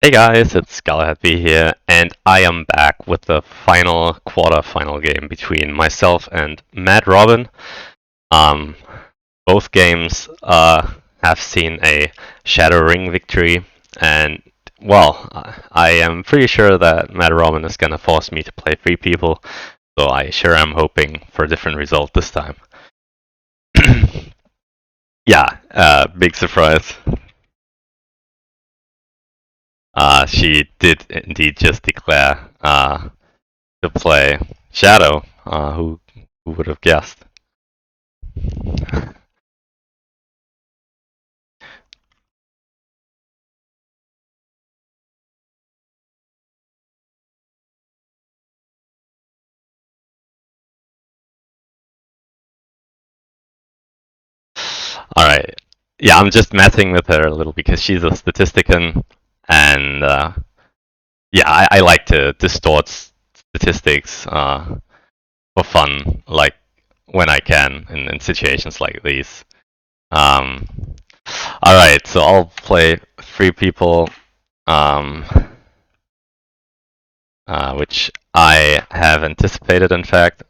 Hey guys, it's GalahadB here, and I am back with the final quarter-final game between myself and MadRobin. Um, both games have seen a Shadow Ring victory, and well, I am pretty sure that MadRobin is gonna force me to play 3 people, so I sure am hoping for a different result this time. Yeah, big surprise. She did indeed just declare to play Shadow. Who would have guessed? All right. Yeah, I'm just messing with her a little because she's a statistician, and yeah, I like to distort statistics for fun, like when I can in situations like these. Um, all right, so I'll play 3 people, um, which I have anticipated, in fact.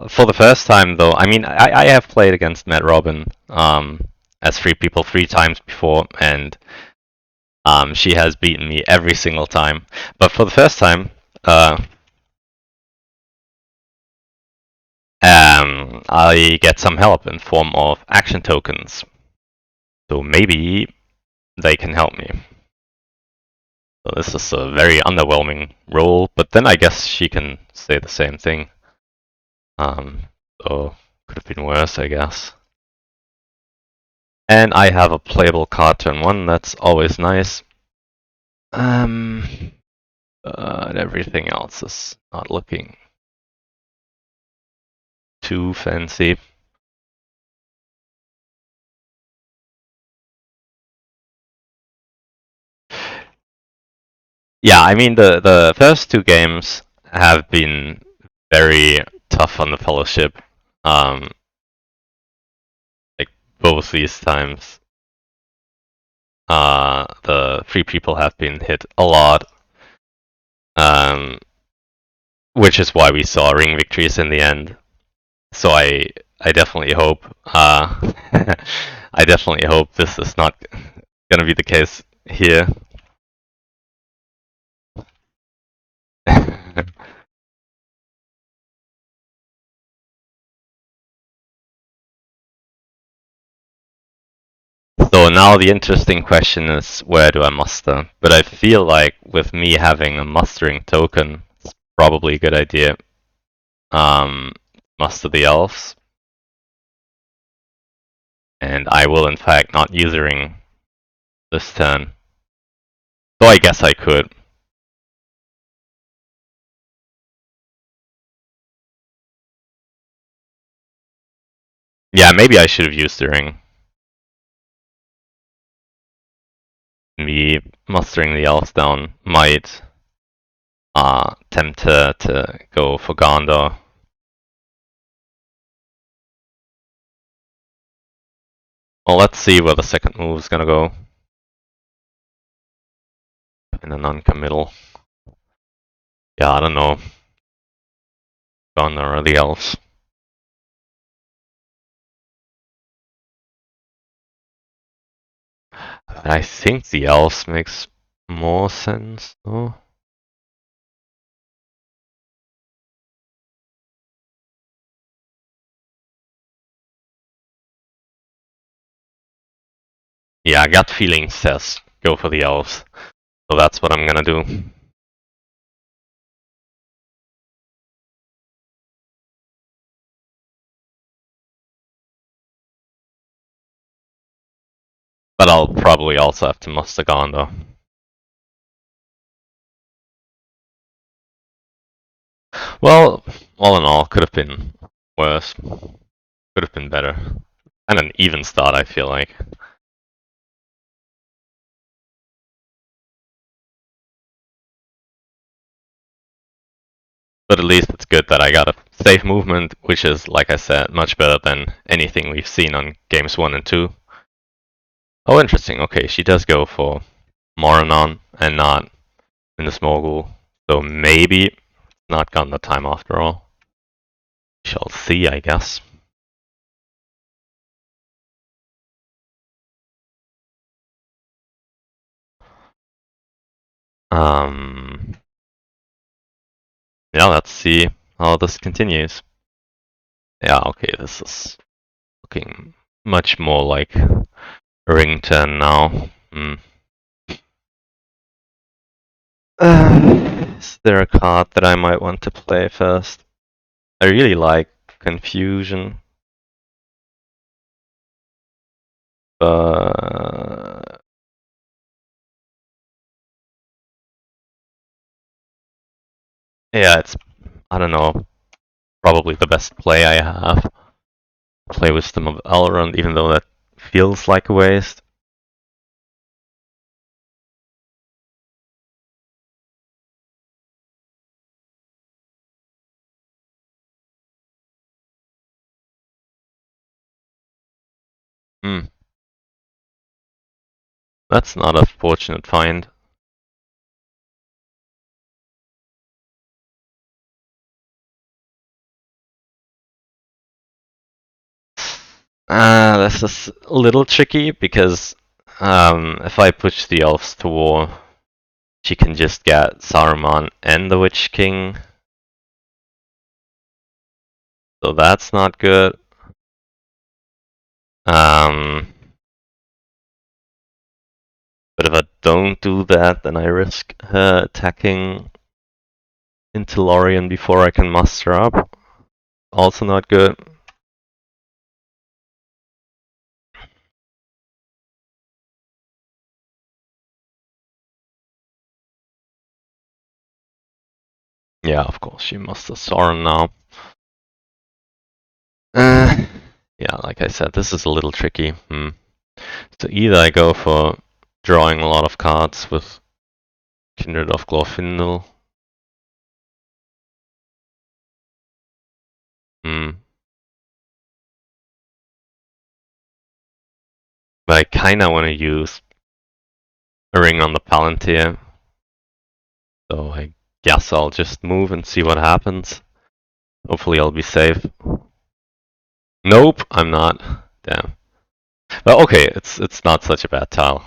For the first time, though, I mean, I have played against MadRobin as 3 people 3 times before, and she has beaten me every single time. But for the first time, I get some help in form of action tokens. So maybe they can help me. So this is a very underwhelming roll, but then I guess she can say the same thing. So could have been worse, I guess. And I have a playable card turn 1, that's always nice. And everything else is not looking too fancy. Yeah, I mean the first 2 games have been very tough on the fellowship. Like both these times, the 3 people have been hit a lot. Which is why we saw ring victories in the end. So I definitely hope I definitely hope this is not gonna be the case here. So now the interesting question is, where do I muster? But I feel like with me having a mustering token, it's probably a good idea. Muster the elves. And I will in fact not use a ring this turn. So I guess I could. Yeah, maybe I should have used the ring. Me mustering the elves down might tempt her to go for Gondor. Well, let's see where the second move is gonna go. In a non-committal. Yeah, I don't know. Gondor or the elves. I think the elves makes more sense, though. Yeah, gut feeling says go for the elves. So that's what I'm gonna do. But I'll probably also have to muster Gondor. Well, all in all, could have been worse. Could have been better. And an even start, I feel like. But at least it's good that I got a safe movement, which is, like I said, much better than anything we've seen on games 1 and 2. Oh, interesting. Okay, she does go for Moranon and not in the Smogul. So maybe it's not gone the time after all. Shall see, I guess. Yeah, let's see how this continues. Yeah, okay, this is looking much more like a ring turn now. Is there a card that I might want to play first? I really like Confusion. But yeah, it's, I don't know, probably the best play I have. Play Wisdom of Elrond, even though that feels like a waste. Hmm. That's not a fortunate find. This is a little tricky because if I push the elves to war, she can just get Saruman and the Witch King. So that's not good. But if I don't do that, then I risk her attacking into Lorien before I can muster up. Also not good. Yeah, of course, she musters Sauron now. Yeah, like I said, this is a little tricky. So either I go for drawing a lot of cards with Kindred of Glorfindel. But I kinda want to use a ring on the Palantir. So I guess I'll just move and see what happens. Hopefully I'll be safe. Nope, I'm not. Damn. But okay, it's not such a bad tile.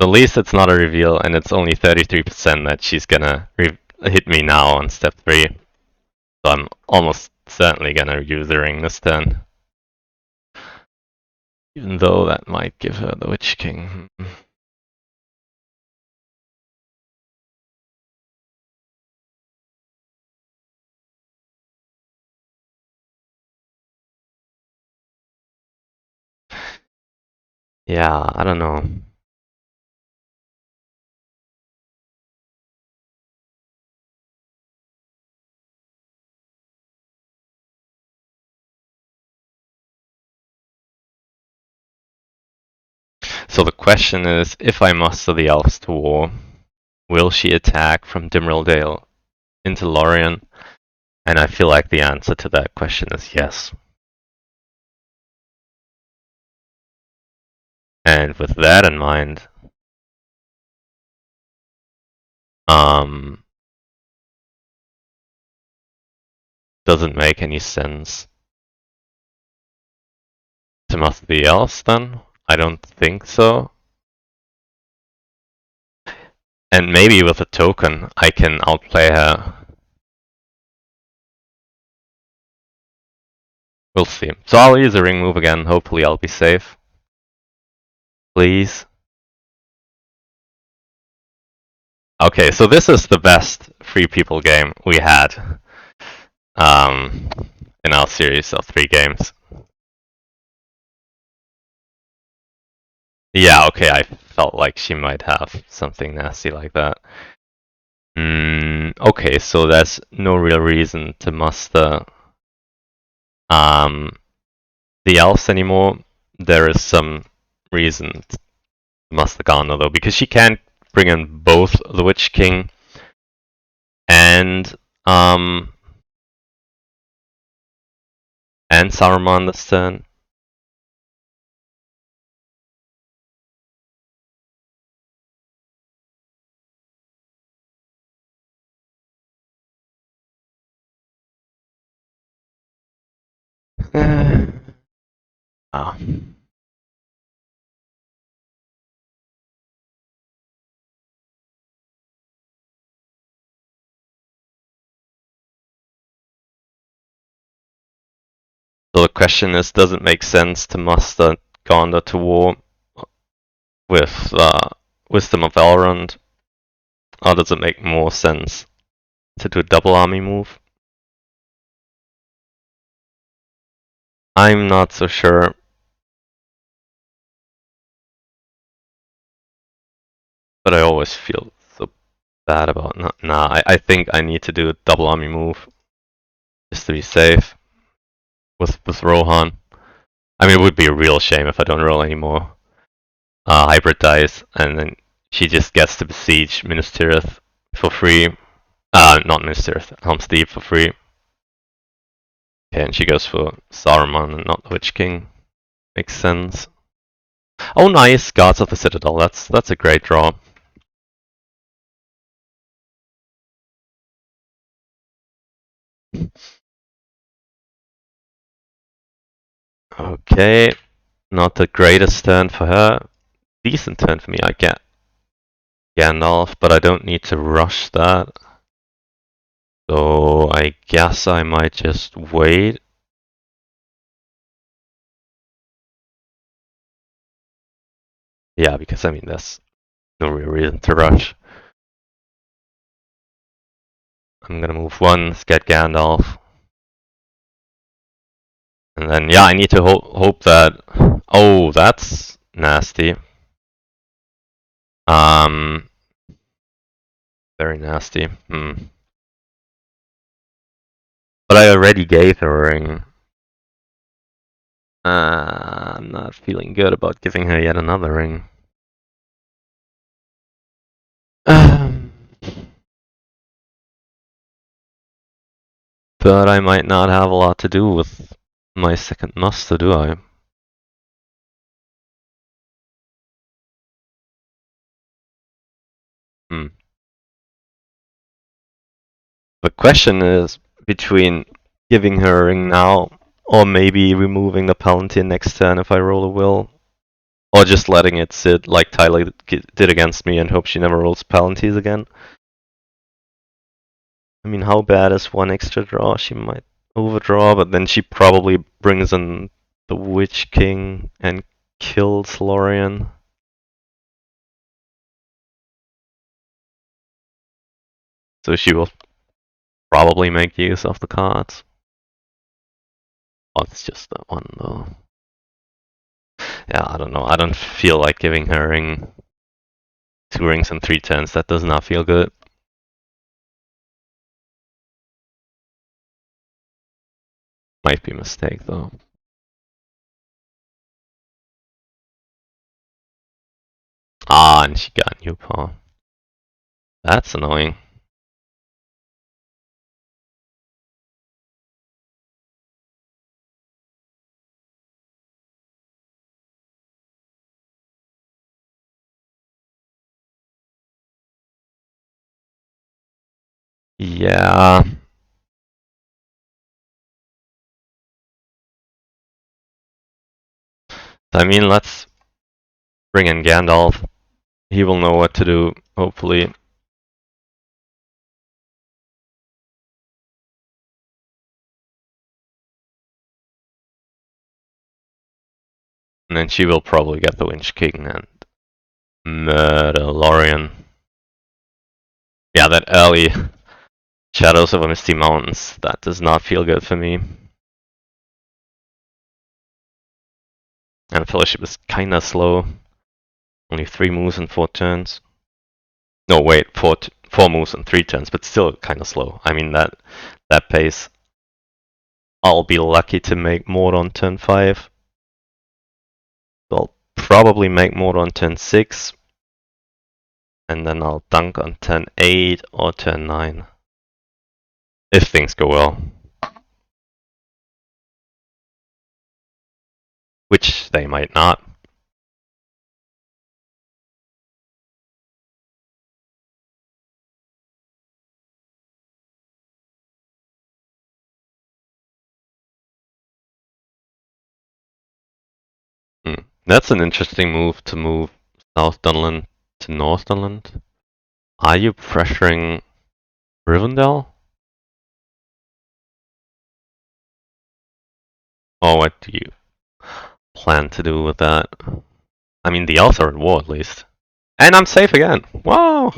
At least it's not a reveal, and it's only 33% that she's gonna hit me now on step 3. So I'm almost certainly gonna use the ring this turn. Even though that might give her the Witch King. Yeah, I don't know. So the question is, if I muster the elves to war, will she attack from Dimrildale into Lorien? And I feel like the answer to that question is yes. And with that in mind, doesn't make any sense to muster the elves then? I don't think so. And maybe with a token, I can outplay her. We'll see. So I'll use a ring move again. Hopefully I'll be safe. Please. Okay, so this is the best Free People game we had in our series of 3 games. Yeah, okay, I felt like she might have something nasty like that. Okay, so there's no real reason to muster the elves anymore. There is some reason Master Garner though, because she can bring in both the Witch King and Saruman this turn. Ah. So the question is, does it make sense to muster Gondor to war with Wisdom of Elrond, or does it make more sense to do a double army move? I'm not so sure. But I always feel so bad about I think I need to do a double army move just to be safe with Rohan. I mean, it would be a real shame if I don't roll any more hybrid dice, and then she just gets to besiege Minas Tirith for free. Not Minas Tirith, Helm's Deep for free. Okay, and she goes for Saruman and not the Witch King. Makes sense. Oh, nice, Guards of the Citadel. That's a great draw. Okay, not the greatest turn for her. Decent turn for me. I get Gandalf, but I don't need to rush that. So I guess I might just wait. Yeah, because I mean, there's no real reason to rush. I'm gonna move one, get Gandalf. And then, yeah, I need to hope that... Oh, that's nasty. Very nasty. But I already gave her a ring. I'm not feeling good about giving her yet another ring. But I might not have a lot to do with my second muster, do I? The question is between giving her a ring now, or maybe removing the Palantir next turn if I roll a will, or just letting it sit like Tyler did against me and hope she never rolls Palantirs again. I mean, how bad is one extra draw? She might overdraw, but then she probably brings in the Witch King and kills Lorien. So she will probably make use of the cards. Oh, it's just that one though. Yeah, I don't know. I don't feel like giving her a ring. 2 rings and 3 turns. That does not feel good. Might be a mistake though. Ah, and she got new pawn. That's annoying. Yeah. I mean, let's bring in Gandalf. He will know what to do, hopefully. And then she will probably get the Winch King and murder Lorien. Yeah, that early Shadows of the Misty Mountains, that does not feel good for me. And Fellowship is kinda slow. Only 3 moves and 4 turns. No, wait, 4 moves and 3 turns, but still kinda slow. I mean, that pace. I'll be lucky to make more on turn 5. I'll probably make mode on turn 6, and then I'll dunk on turn 8 or turn 9. If things go well. Which they might not. That's an interesting move to move South Dunland to North Dunland. Are you pressuring Rivendell? Or what do you plan to do with that? I mean, the elves are at war at least. And I'm safe again! Whoa!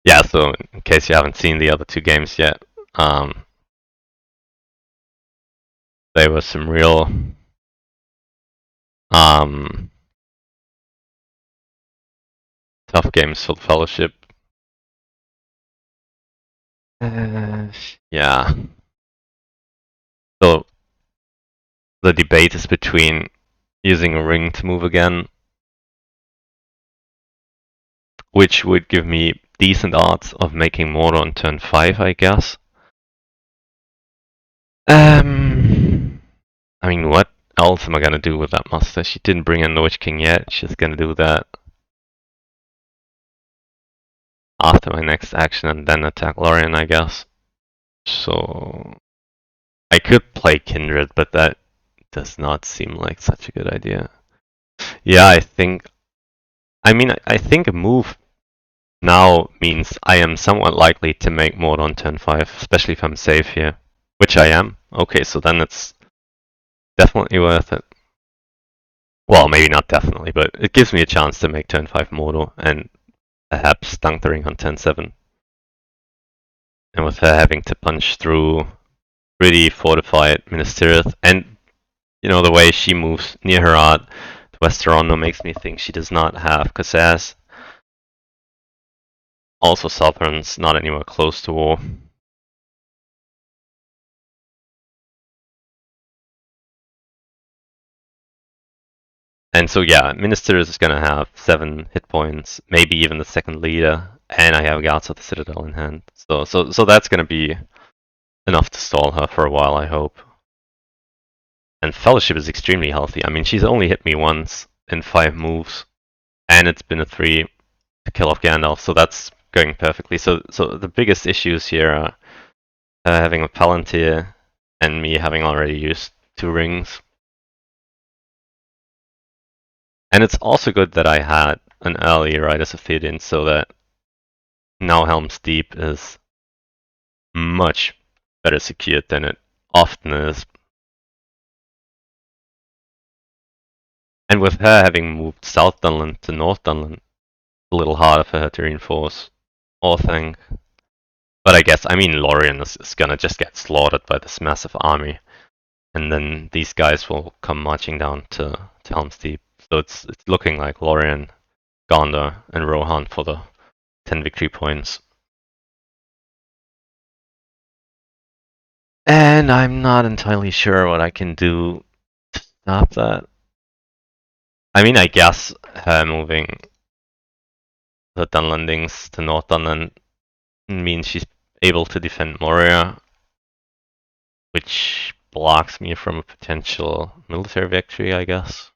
Yeah, so in case you haven't seen the other two games yet, there were some real tough games for the Fellowship. Yeah. So the debate is between using a ring to move again, which would give me decent odds of making more on turn 5, I guess. I mean, what else am I gonna do with that monster? She didn't bring in the Witch King yet. She's gonna do that after my next action and then attack Lorien, I guess. So I could play Kindred, but that does not seem like such a good idea. Yeah, I think a move now means I am somewhat likely to make more on turn 5, especially if I'm safe here. Which I am. Okay, so then it's definitely worth it. Well, maybe not definitely, but it gives me a chance to make turn 5 Mortal and perhaps dunk the ring on turn 7. And with her having to punch through pretty fortified Ministerith, and you know, the way she moves near her art to Westerondo makes me think she does not have Cassaz. Also, Southern's not anywhere close to war. And so yeah, Minister is gonna have 7 hit points, maybe even the second leader, and I have Guards of the Citadel in hand. So that's gonna be enough to stall her for a while, I hope. And Fellowship is extremely healthy. I mean, she's only hit me once in 5 moves, and it's been a 3 to kill off Gandalf, so that's going perfectly. So the biggest issues here are having a Palantir and me having already used 2 rings. And it's also good that I had an early Riders of Theoden, so that now Helm's Deep is much better secured than it often is. And with her having moved South Dunland to North Dunland, a little harder for her to reinforce or think. But I guess, I mean, Lorien is gonna just get slaughtered by this massive army. And then these guys will come marching down to Helm's Deep. So it's looking like Lorien, Gondor, and Rohan for the 10 victory points. And I'm not entirely sure what I can do to stop that. I mean, I guess her moving the Dunlandings to North Dunland means she's able to defend Moria, which blocks me from a potential military victory, I guess.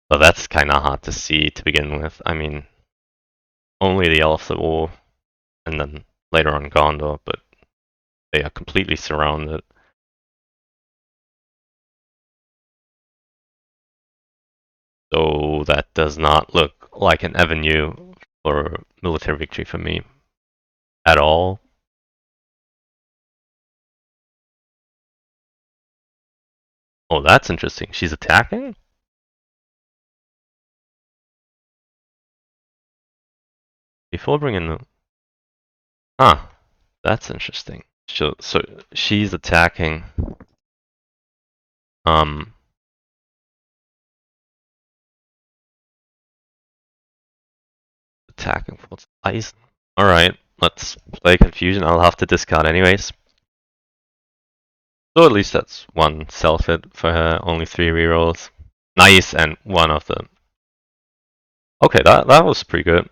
But that's kind of hard to see to begin with. I mean, only the elves at war, and then later on Gondor, but they are completely surrounded. So that does not look like an avenue for military victory for me at all. Oh, that's interesting. She's attacking? Before bringing the... Huh. That's interesting. So she's attacking... attacking towards ice. Alright, let's play Confusion. I'll have to discard anyways. So at least that's one self-hit for her, only 3 rerolls. Nice, and one of them. Okay, that was pretty good.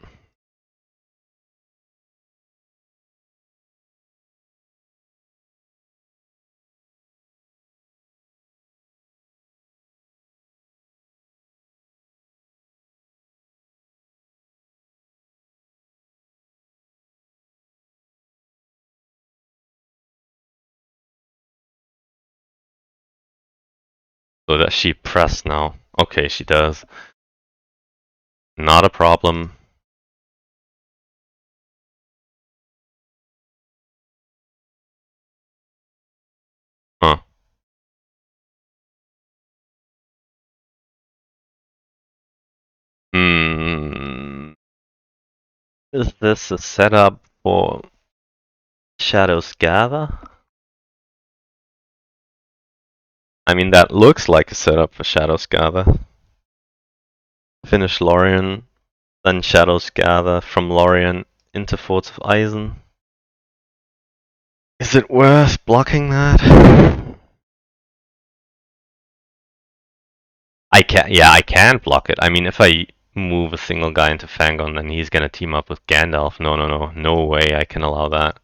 So does she press now? Okay, she does. Not a problem. Huh. Hmm. Is this a setup for Shadow's Gather? I mean, that looks like a setup for Shadow's Gather. Finish Lorien, then Shadow's Gather from Lorien into Forts of Eisen. Is it worth blocking that? I can block it. I mean, if I move a single guy into Fangon, then he's gonna team up with Gandalf. No way I can allow that.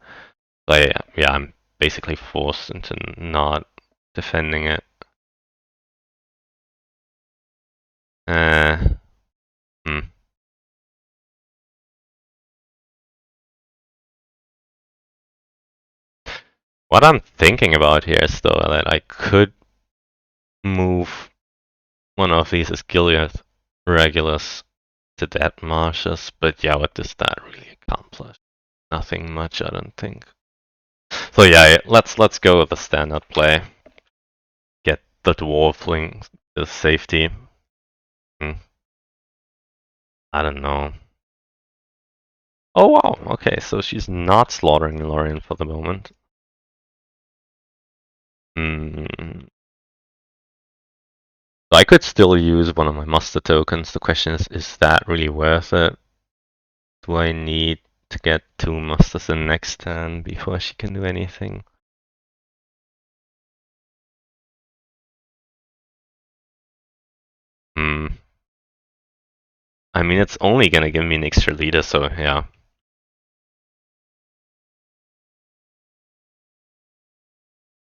So I'm basically forced into not defending it. Hmm. What I'm thinking about here is though that I could move one of these Gilead Regulus to Dead Marshes, but yeah, what does that really accomplish? Nothing much, I don't think. So yeah, let's go with the standard play. Get the Dwarfling to safety. I don't know. Oh wow, okay, so she's not slaughtering Lorien for the moment. So I could still use one of my muster tokens. The question is that really worth it? Do I need to get 2 musters in next turn before she can do anything? I mean, it's only gonna give me an extra leader, so yeah.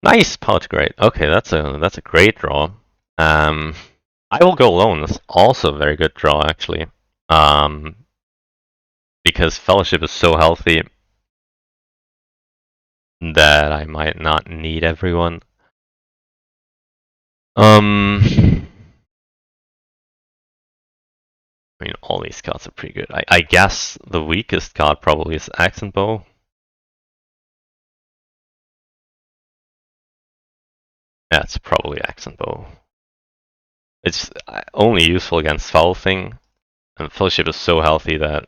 Nice, Power to Great. Okay, that's a great draw. I will go alone. That's also a very good draw, actually. Because Fellowship is so healthy that I might not need everyone. I mean, all these cards are pretty good. I guess the weakest card probably is Accent Bow. Yeah, it's probably Accent Bow. It's only useful against Foul Thing, and Fellowship is so healthy that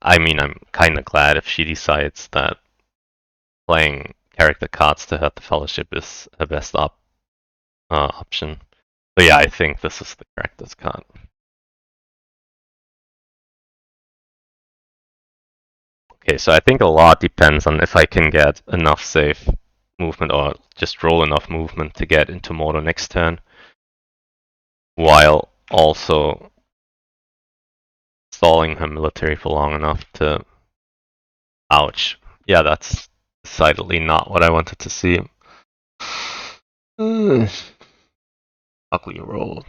I mean, I'm kind of glad if she decides that playing character cards to hurt the Fellowship is the best option. But yeah, I think this is the correctest card. Okay, so I think a lot depends on if I can get enough safe movement or just roll enough movement to get into Mordor next turn, while also stalling her military for long enough to... Ouch. Yeah, that's decidedly not what I wanted to see. Ugly roll.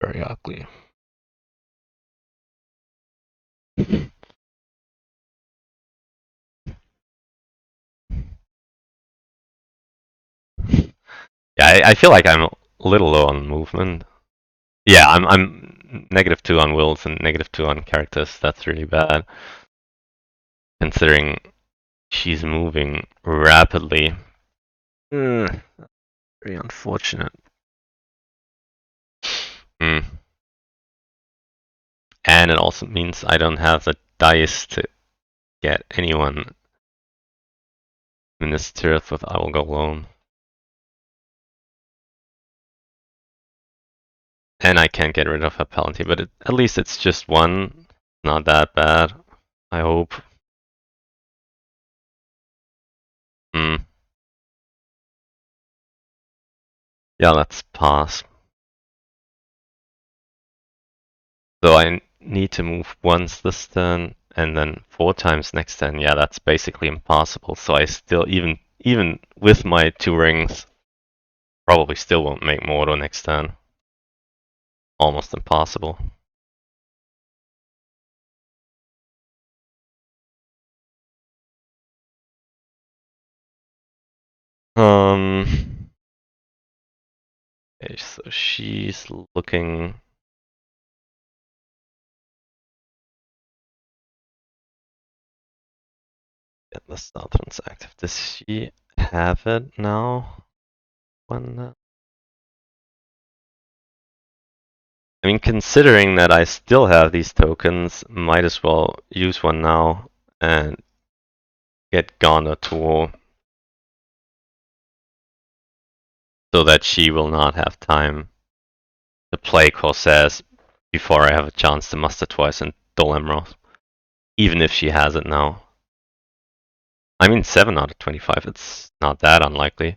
Very ugly. Yeah, I feel like I'm a little low on movement. Yeah, I'm -2 on wills and -2 on characters. That's really bad, considering she's moving rapidly. Very unfortunate. And it also means I don't have the dice to get anyone in this turret with I will go alone. And I can't get rid of her penalty, but at least it's just one. Not that bad, I hope. Hmm. Yeah, let's pass. So I need to move once this turn, and then 4 times next turn. Yeah, that's basically impossible. So I still, even with my 2 rings, probably still won't make mortar next turn. Almost impossible. Okay, so she's looking. Yeah, the Southern's active. Does she have it now? When? I mean, considering that I still have these tokens, might as well use one now and get Ghana to war so that she will not have time to play Corsairs before I have a chance to muster twice and Dol Emerald, even if she has it now. I mean, 7 out of 25, it's not that unlikely.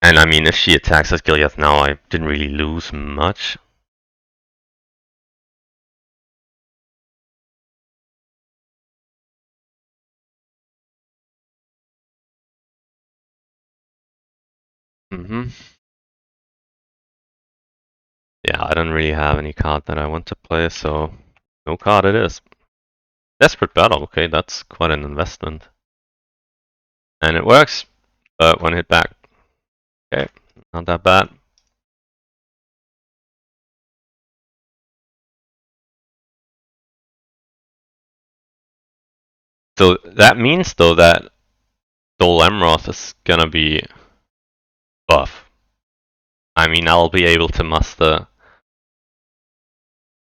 And I mean, if she attacks as Gilead now, I didn't really lose much. Yeah, I don't really have any card that I want to play, so no card it is. Desperate Battle, okay, that's quite an investment. And it works, but 1 hit back. Okay, not that bad. So that means, though, that Dol Amroth is gonna be buff. I mean, I'll be able to muster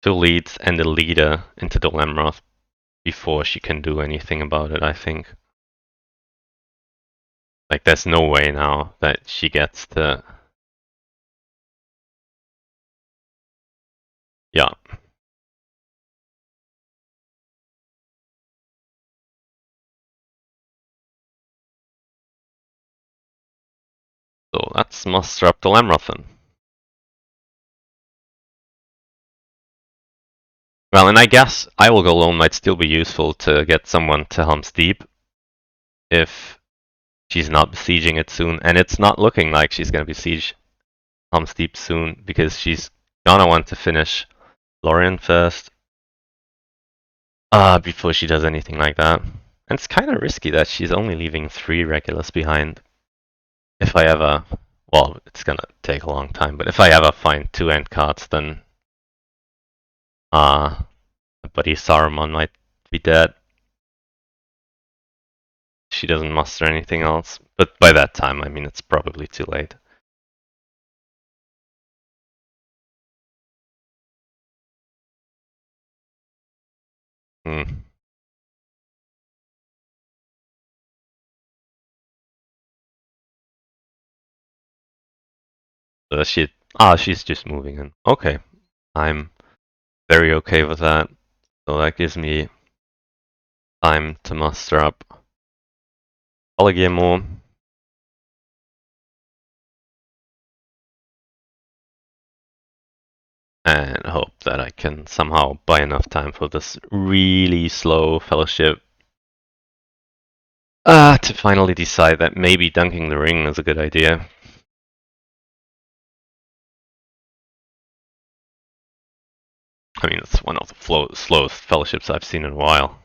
2 leads and a leader into Dol Amroth before she can do anything about it, I think. Like, there's no way now that she gets to... Yeah. So let's muster up Dol Amroth then. Well, and I guess I Will Go Alone might still be useful to get someone to Helm's Deep if she's not besieging it soon. And it's not looking like she's going to besiege Helm's Deep soon because she's gonna want to finish Lorien first before she does anything like that. And it's kind of risky that she's only leaving 3 regulars behind. If I ever, well, it's gonna take a long time, but if I ever find 2 end cards, then my buddy Saruman might be dead. She doesn't muster anything else. But by that time, I mean, it's probably too late. Hmm. So she's just moving in. Okay. I'm very okay with that. So that gives me time to muster up Polygamore. And hope that I can somehow buy enough time for this really slow fellowship to finally decide that maybe dunking the ring is a good idea. I mean, it's one of the slowest fellowships I've seen in a while.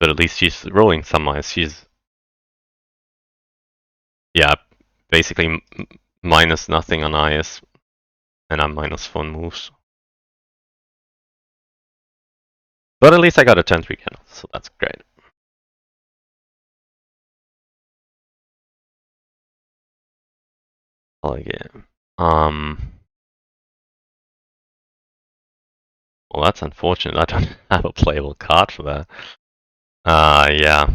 But at least she's rolling some ice. She's, yeah, basically minus nothing on ice, and I'm minus 4 moves. But at least I got a 10-3 candle, so that's great. Polygamore. Well, that's unfortunate. I don't have a playable card for that. Yeah.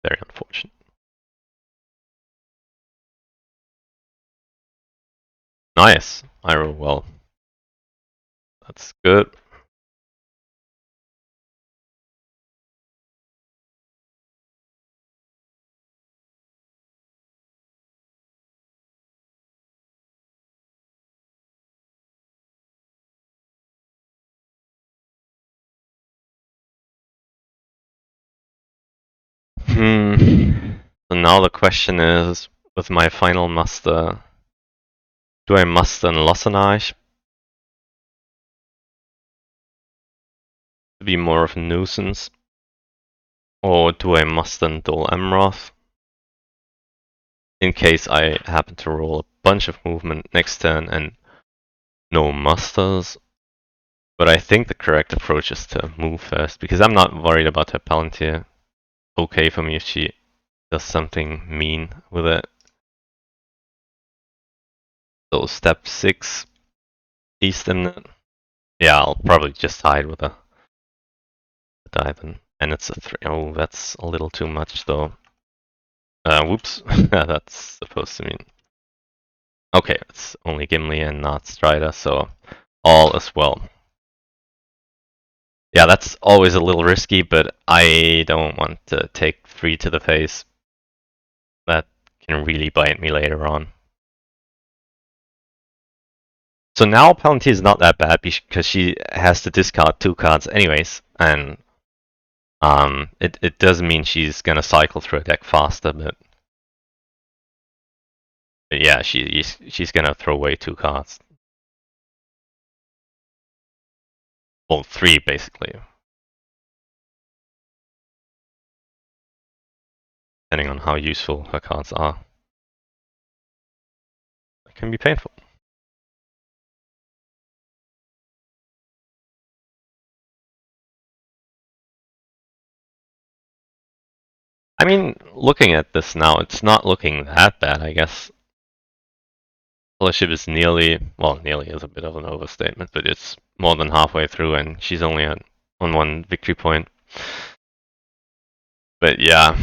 Very unfortunate. Nice. I roll well. That's good. So now the question is, with my final muster, do I muster in Lossenage to be more of a nuisance? Or do I muster in Dol Amroth in case I happen to roll a bunch of movement next turn and no musters? But I think the correct approach is to move first, because I'm not worried about her Palantir. Okay for me if she does something mean with it. So step 6, Easton. Yeah, I'll probably just hide with a die then. And it's a 3. Oh, that's a little too much though. Whoops. That's supposed to mean. Okay, it's only Gimli and not Strider, so all is well. Yeah, that's always a little risky, but I don't want to take 3 to the face. That can really bite me later on. So now Palantir is not that bad because she has to discard 2 cards anyways, and it does mean she's gonna cycle through a deck faster, but yeah, she's gonna throw away 2 cards. Well, 3 basically, depending on how useful her cards are. It can be painful. I mean, looking at this now, it's not looking that bad, I guess. Fellowship is nearly is a bit of an overstatement, but it's more than halfway through and she's only on 1 victory point. But yeah,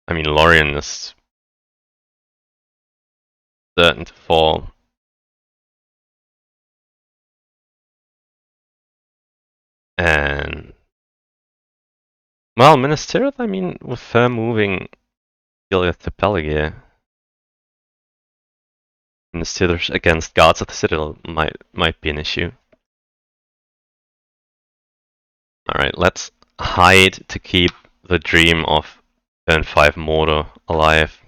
I mean, Lorien is certain to fall. And, well, Minas Tirith, I mean, with her moving Gilead to Peлагir, Minas Tirith against Guards of the Citadel might be an issue. Alright, let's hide to keep the dream of turn 5 Mordor alive.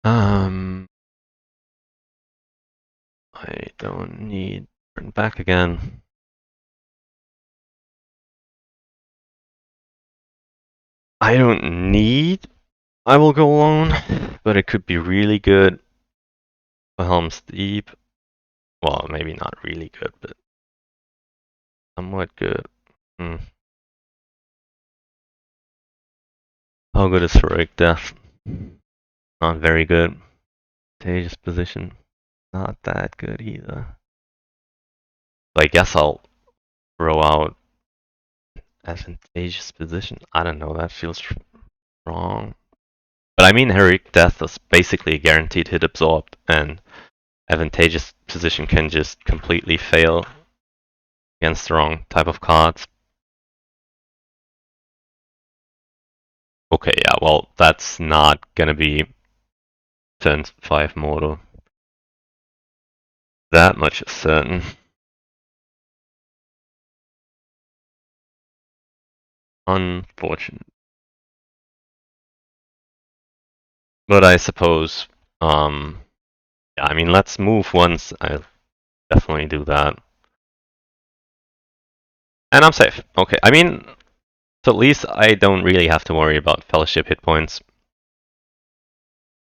I don't need turn back again. I don't need I will go alone, but it could be really good for Helm's Deep. Well, maybe not really good, but somewhat good. How good is Heroic Death? Not very good. Contagious Position, not that good either. So I guess I'll throw out Advantageous Position. I don't know, that feels wrong. But I mean, Heroic Death is basically a guaranteed hit absorbed, and Advantageous Position can just completely fail against the wrong type of cards. Okay, yeah, well, that's not gonna be turn 5 Mordor. That much is certain. Unfortunate. But I suppose, yeah, I mean, let's move once. I'll definitely do that. And I'm safe. Okay, I mean, so at least I don't really have to worry about Fellowship hit points.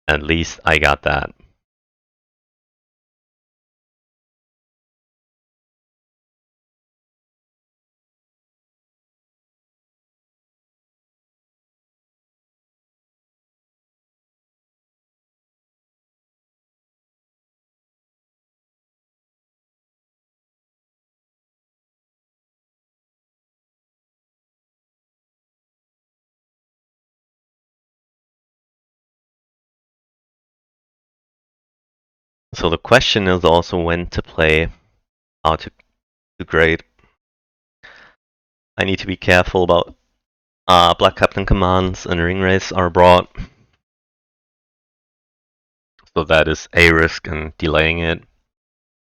At least I got that. So the question is also when to play, how to grade. I need to be careful about Black Captain commands and ring race are brought. So that is a risk in delaying it.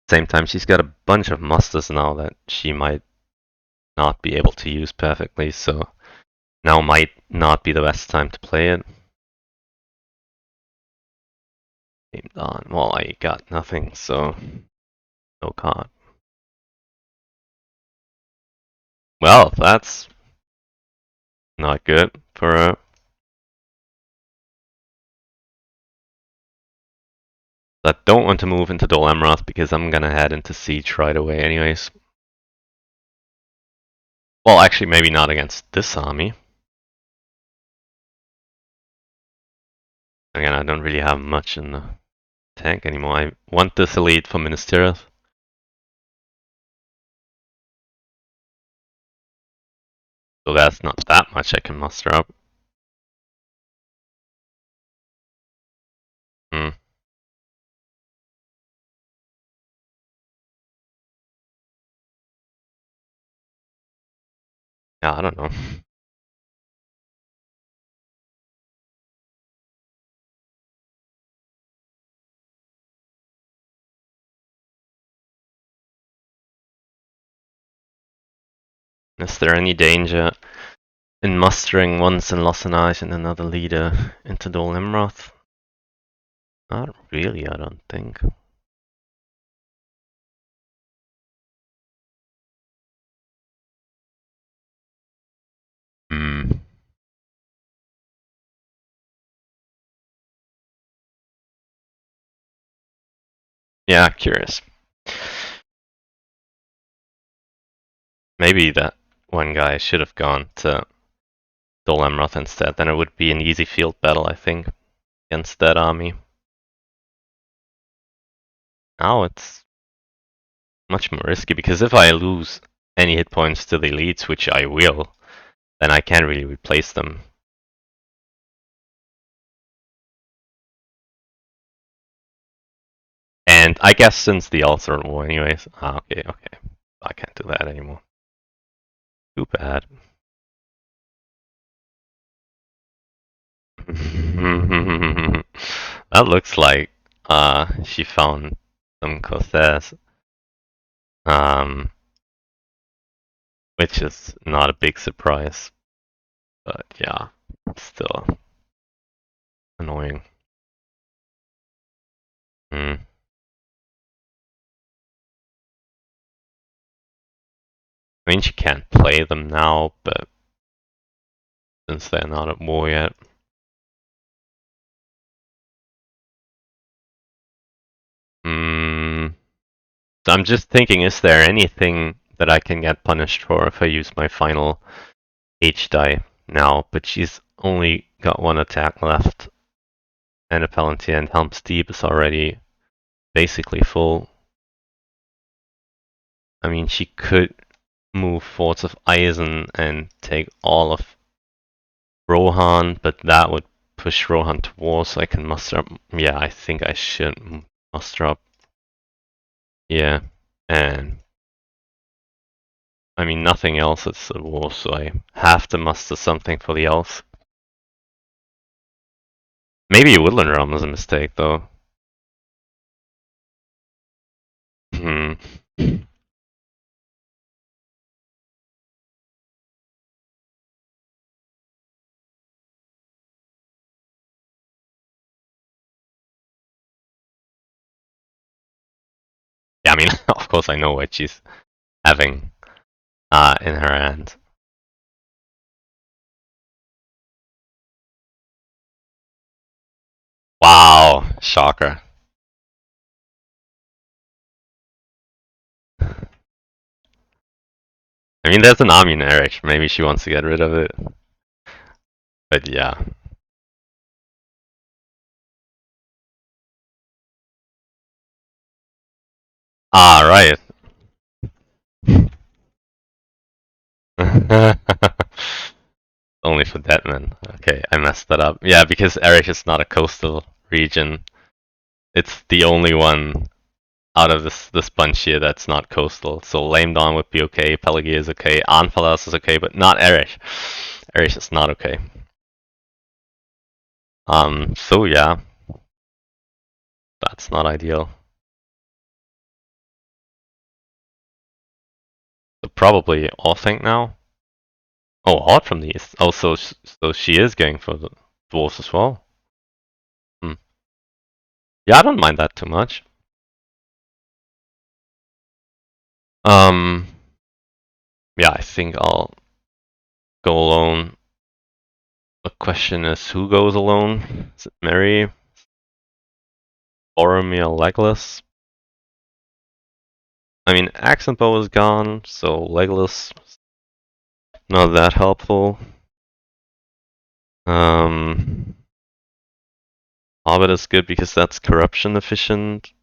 Same time, she's got a bunch of musters now that she might not be able to use perfectly, so now might not be the best time to play it. Game on. Well, I got nothing, so no card. Well, that's not good for her. I don't want to move into Dol Amroth because I'm gonna head into Siege right away anyways. Well, actually, maybe not against this army. Again, I don't really have much in the tank anymore. I want this elite for Ministerials. So that's not that much I can muster up. Hmm. Yeah, I don't know. Is there any danger in mustering once in Lossenage and another leader into Dol Amroth? Not really, I don't think. Hmm. Yeah, curious. Maybe that one guy should have gone to Dol Amroth instead. Then it would be an easy field battle, I think, against that army. Now it's much more risky because if I lose any hit points to the elites, which I will, then I can't really replace them. And I guess since the Ulcer War anyways. Okay. I can't do that anymore. Too bad. That looks like she found some Corsaires. Which is not a big surprise. But yeah, still annoying. Hmm. I mean, she can't play them now, but since they're not at war yet. Hmm. So I'm just thinking, is there anything that I can get punished for if I use my final H die now? But she's only got one attack left, and a Palantir and RompSteel is already basically full. I mean, she could move Forts of Eisen and take all of Rohan, but that would push Rohan to war, so I can muster up. Yeah, I think I should muster up. Yeah, and I mean, nothing else is a war, so I have to muster something for the elves. Maybe a Woodland Realm is a mistake, though. Hmm. Yeah, I mean, of course I know what she's having in her hand. Wow, shocker. I mean, there's an army in Erich. Maybe she wants to get rid of it. But yeah. Ah, right. Only for Deadman. Okay, I messed that up. Yeah, because Erich is not a coastal region. it's the only one out of this bunch here that's not coastal. So Lame Dawn would be okay, Pelagia is okay, Anfalas is okay, but not Erish. Erish is not okay. So yeah, that's not ideal. So probably Orthanc now. Oh, Horde from the east. Oh, so she is going for the dwarves as well. Hmm. Yeah, I don't mind that too much. Yeah, I think I'll go alone. The question is, who goes alone? Is it Mary, Boromir, Legolas? I mean, Axe and Bow is gone, so Legolas not that helpful. Hobbit is good because that's corruption efficient.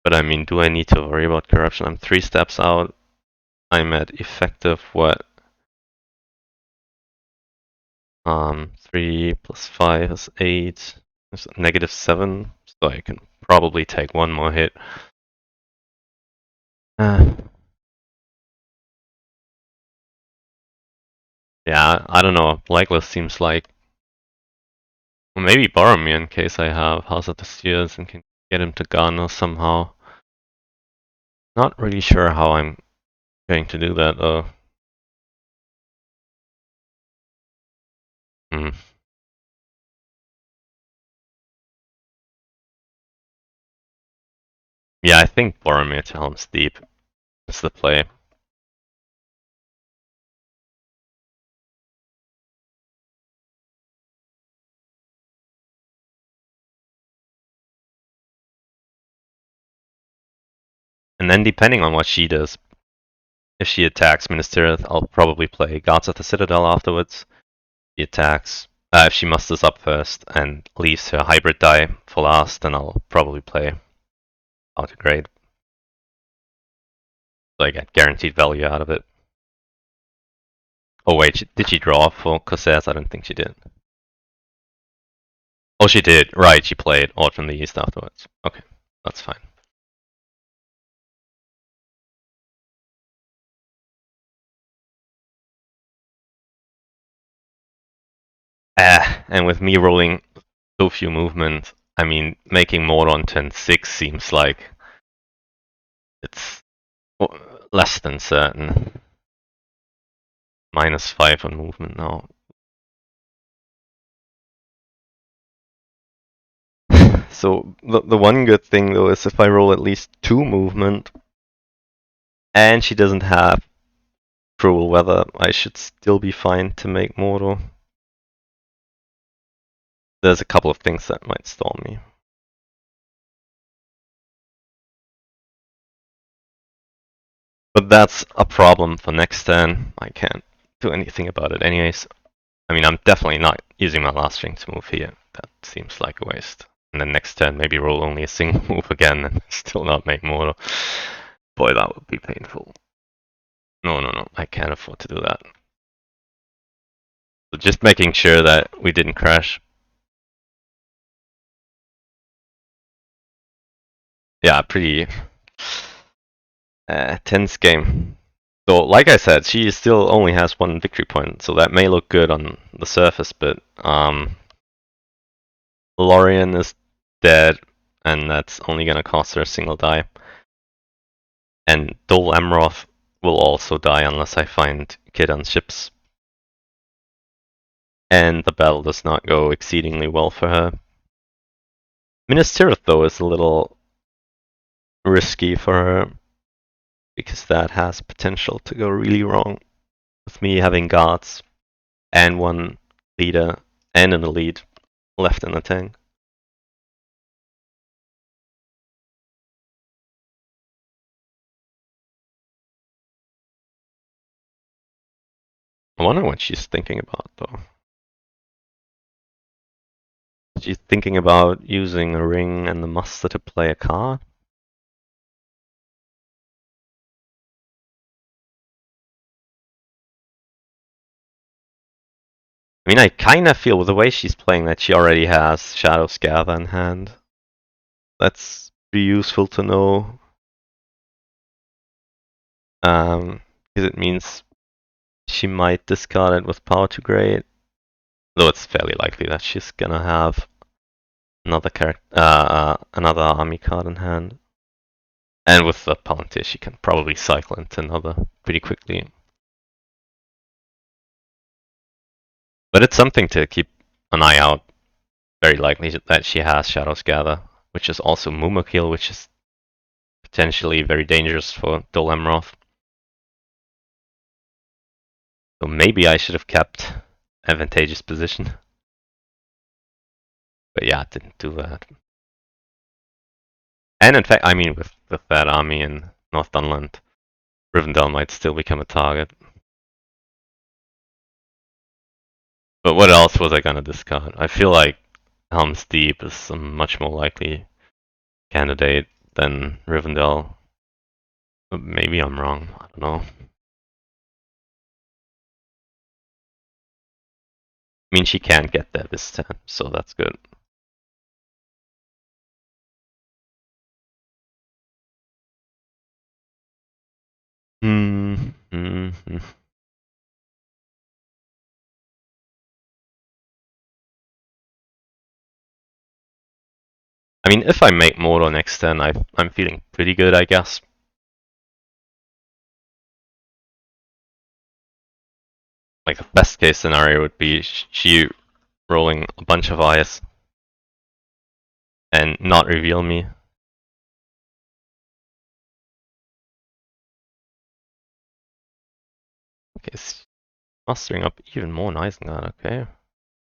But I mean, do I need to worry about corruption? I'm 3 steps out. I'm at effective what? 3 plus 5 is 8. It's -7, so I can probably take one more hit. Yeah, I don't know. Legolas seems like maybe Boromir in case I have House of the Seers and can get him to Ghana somehow. Not really sure how I'm going to do that though. Hmm. Yeah, I think Boromir to Helm's Deep is the play. And then depending on what she does, if she attacks Minas Tirith, I'll probably play Gods of the Citadel afterwards. She attacks, if she musters up first and leaves her hybrid die for last, then I'll probably play Outer Grade. So I get guaranteed value out of it. Oh wait, did she draw for Corsairs? I don't think she did. Oh, she did. Right, she played Ord from the East afterwards. Okay, that's fine. And with me rolling so few movement, I mean, making more on turn 6 seems like it's less than certain. -5 on movement now. So the one good thing though is if I roll at least 2 movement and she doesn't have cruel weather, I should still be fine to make Mordor. There's a couple of things that might stall me. But that's a problem for next turn. I can't do anything about it anyways. I mean, I'm definitely not using my last string to move here. That seems like a waste. And then next turn, maybe roll only a single move again and still not make Mordor. Boy, that would be painful. No, I can't afford to do that. So just making sure that we didn't crash. Yeah, pretty tense game. So, like I said, she still only has 1 victory point, so that may look good on the surface, but Lorien is dead, and that's only gonna cost her a single die. And Dol Amroth will also die unless I find Kidan's ships. And the battle does not go exceedingly well for her. Minas Tirith, though, is a little risky for her, because that has potential to go really wrong. With me having guards and 1 leader and an elite left in the tank. I wonder what she's thinking about, though. She's thinking about using a ring and the muster to play a card? I mean, I kind of feel with the way she's playing that she already has Shadow's Gather in hand. That's pretty useful to know. Because it means she might discard it with Power to Great. Though it's fairly likely that she's gonna have another another army card in hand. And with the Palantir, she can probably cycle into another pretty quickly. But it's something to keep an eye out. Very likely that she has Shadow's Gather, which is also Mumakil, which is potentially very dangerous for Dol Amroth. So maybe I should have kept advantageous position. But yeah, I didn't do that. And in fact, I mean, with that army in North Dunland, Rivendell might still become a target. But what else was I gonna discard? I feel like Helm's Deep is a much more likely candidate than Rivendell. But maybe I'm wrong. I don't know. I mean, she can't get there this time, so that's good. I mean, if I make Mordor next turn, I'm feeling pretty good, I guess. Like, the best case scenario would be she rolling a bunch of eyes and not reveal me. Okay, mustering up even more nice than that, okay.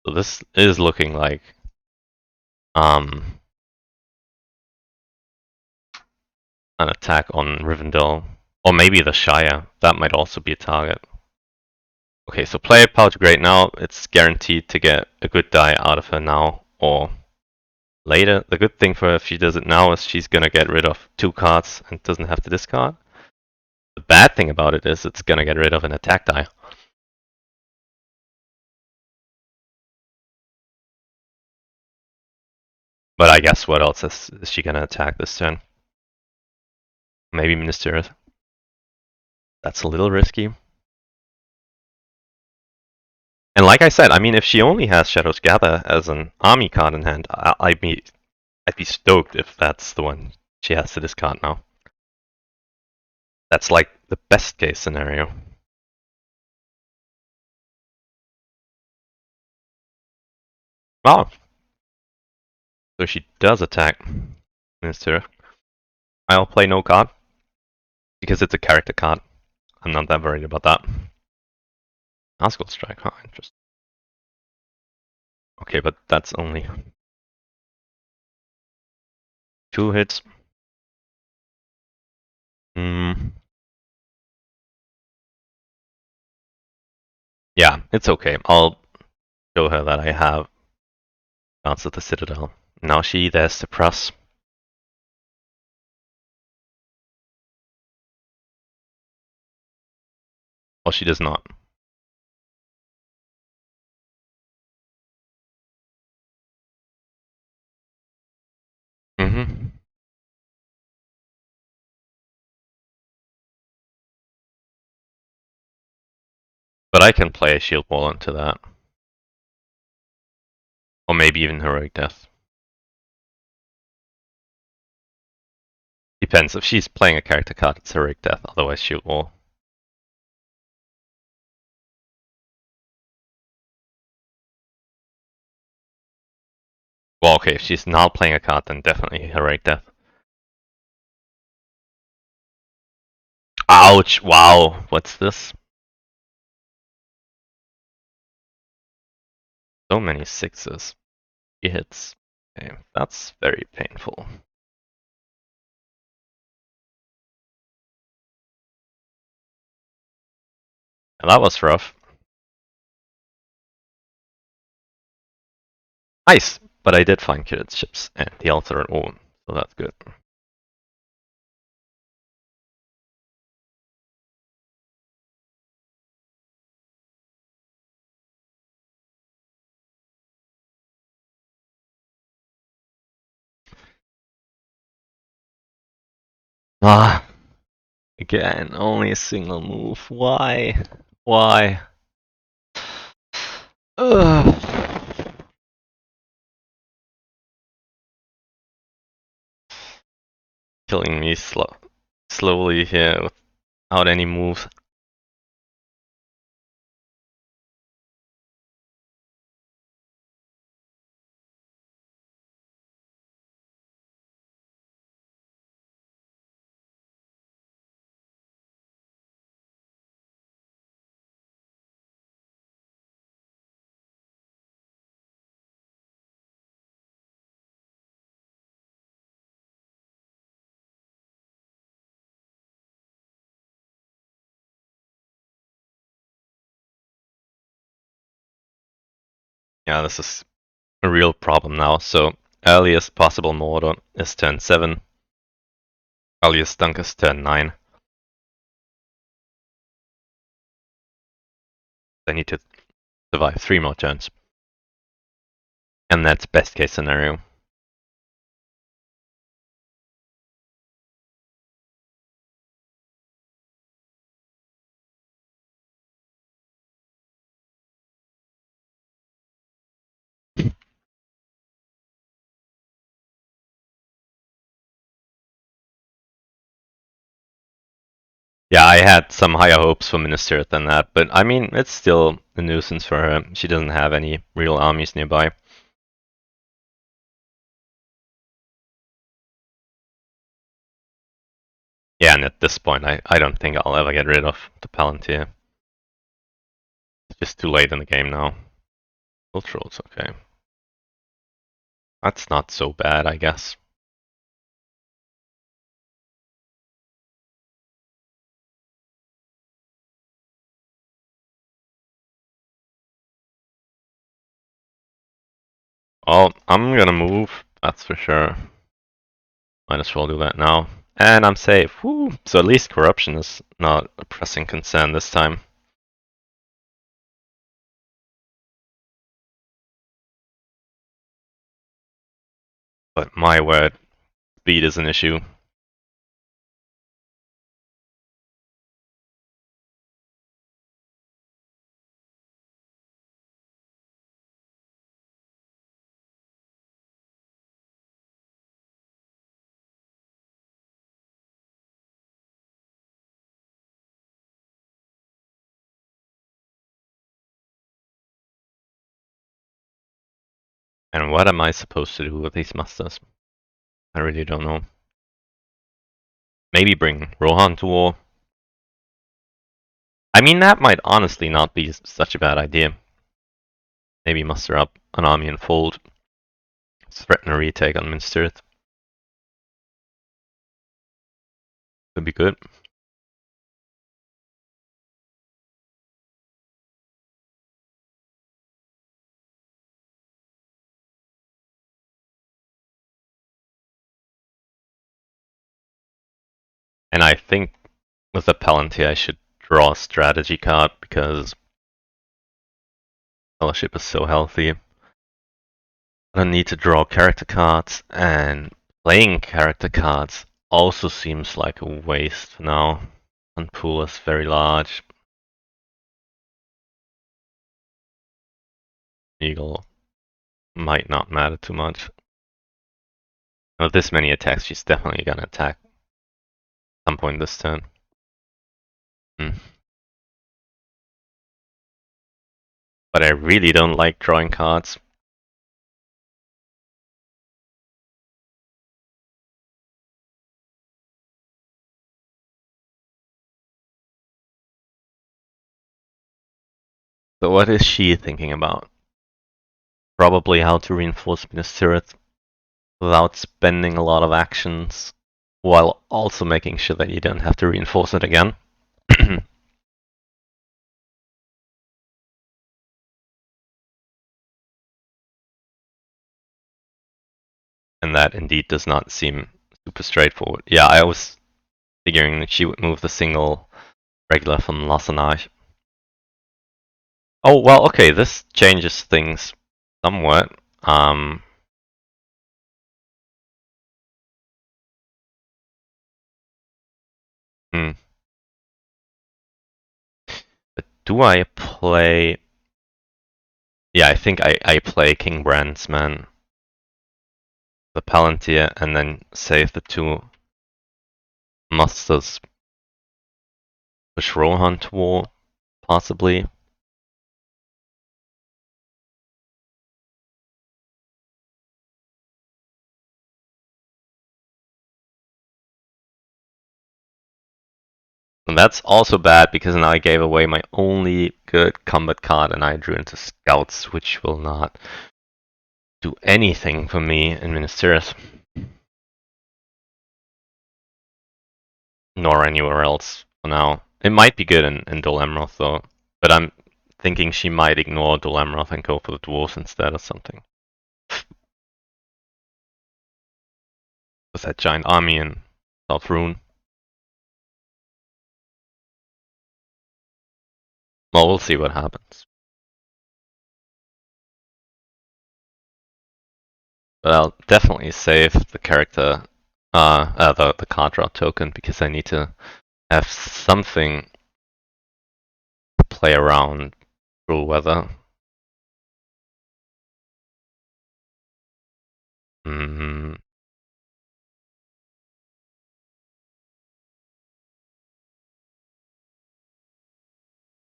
So this is looking like an attack on Rivendell. Or maybe the Shire. That might also be a target. Okay, so play Power to Great now. It's guaranteed to get a good die out of her now or later. The good thing for her if she does it now is she's gonna get rid of 2 cards and doesn't have to discard. The bad thing about it is it's gonna get rid of an attack die. But I guess what else is she gonna attack this turn? Maybe Minister Earth. That's a little risky. And like I said, I mean, if she only has Shadow's Gather as an army card in hand, I'd be stoked if that's the one she has to discard now. That's like the best case scenario. Wow. So she does attack Minister. I'll play no card because it's a character card. I'm not that worried about that. Nazgul Strike, huh? Interesting. Okay, but that's only 2 hits. Yeah, it's okay. I'll show her that I have Guards of the Citadel. Now she either has to press or she does not. But I can play a Shield Wall into that. Or maybe even Heroic Death. Depends. If she's playing a character card, it's Heroic Death, otherwise Shield Wall. Well, okay, if she's not playing a card, then definitely Heroic Death. Ouch! Wow, what's this? So many 6s. 3 hits. Okay, that's very painful. And that was rough. Nice! But I did find Kid's ships and the alternate Orm, so that's good. Ah, again, only a single move. Why? Why? Ugh. Killing me slowly here without any moves. Yeah, this is a real problem now. So earliest possible mortar is turn 7. Earliest dunk is turn 9. I need to survive 3 more turns. And that's best case scenario. Yeah, I had some higher hopes for Minister than that, but I mean, it's still a nuisance for her. She doesn't have any real armies nearby. Yeah, and at this point, I don't think I'll ever get rid of the Palantir. It's just too late in the game now. Cultural's okay. That's not so bad, I guess. Oh, I'm gonna move, that's for sure. Might as well do that now. And I'm safe. Woo! So at least corruption is not a pressing concern this time. But my word, speed is an issue. And what am I supposed to do with these masters? I really don't know. Maybe bring Rohan to war. I mean, that might honestly not be such a bad idea. Maybe muster up an army and fold. Threaten a retake on Minster. Could be good. And I think with the Palantir I should draw a strategy card because Fellowship is so healthy. I don't need to draw character cards, and playing character cards also seems like a waste now. And pool is very large. Eagle might not matter too much. With this many attacks, she's definitely gonna attack at some point this turn. But I really don't like drawing cards. So what is she thinking about? Probably how to reinforce Ministeriet without spending a lot of actions, while also making sure that you don't have to reinforce it again. And that indeed does not seem super straightforward. Yeah, I was figuring that she would move the single regular from Lassanage. Oh, well, okay, this changes things somewhat. Hmm. But do I play... Yeah, I think I play King Brandsman, the Palantir, and then save the two Masters, push Rohan to war, possibly. And that's also bad because now I gave away my only good combat card and I drew into Scouts, which will not do anything for me in Ministerius. Nor anywhere else for now. It might be good in Dol Amroth though, but I'm thinking she might ignore Dol Amroth and go for the dwarves instead or something. With that giant army in South Rune. Well, we'll see what happens. But I'll definitely save the character, the card draw token because I need to have something to play around cruel weather. Mm,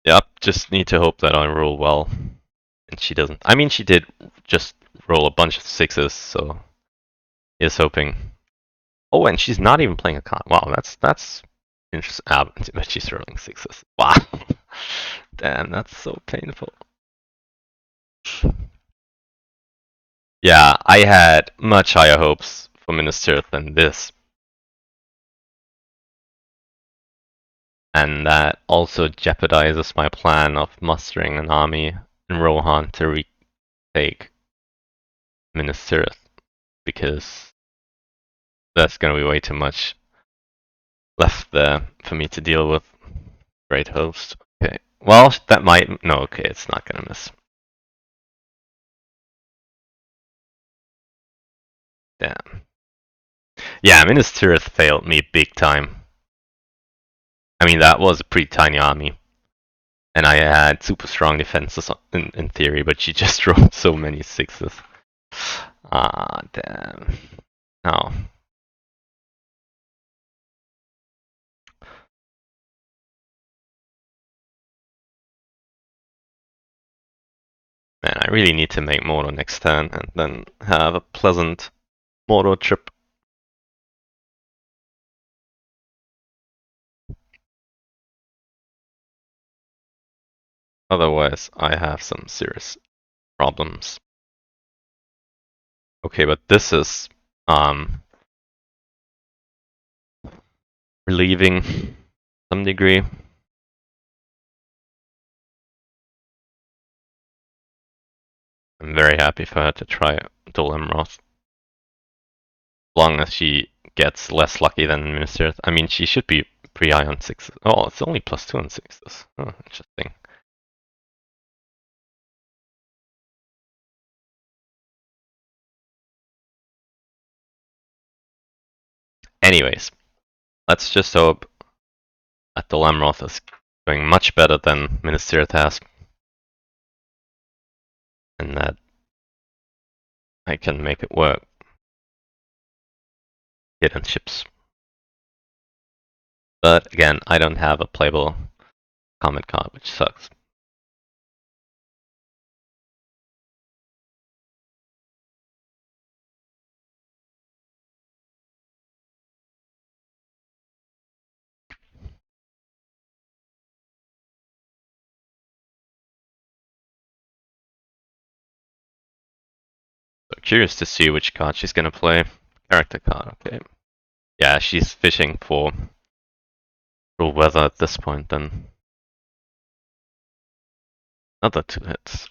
yep, just need to hope that I roll well. And she doesn't. I mean, she did just roll a bunch of sixes, so is hoping. Oh, and she's not even playing a card. Wow, that's interesting. But she's rolling sixes. Wow. Damn, that's so painful. Yeah, I had much higher hopes for Minister than this. And that also jeopardizes my plan of mustering an army in Rohan to retake Minister, because that's gonna be way too much left there for me to deal with. Great host. Okay. Well, that might... No, okay, it's not gonna miss. Damn. Yeah, Minas Tirith failed me big time. I mean, that was a pretty tiny army. And I had super strong defenses in theory, but she just rolled so many sixes. Ah, damn. No. Man, I really need to make Mordor next turn and then have a pleasant Mordor trip. Otherwise, I have some serious problems. Okay, but this is relieving to some degree. I'm very happy for her to try Dol Amroth. As long as she gets less lucky than Minister. I mean, she should be pretty high on sixes. Oh, it's only +2 on sixes. Oh, interesting. Anyways, let's just hope that Dol Amroth is going much better than Minister Task. And that I can make it work. Hidden ships. But again, I don't have a playable comment card, which sucks. So curious to see which card she's gonna play. Character card, okay. Yeah, she's fishing for cruel weather at this point then. Another 2 hits.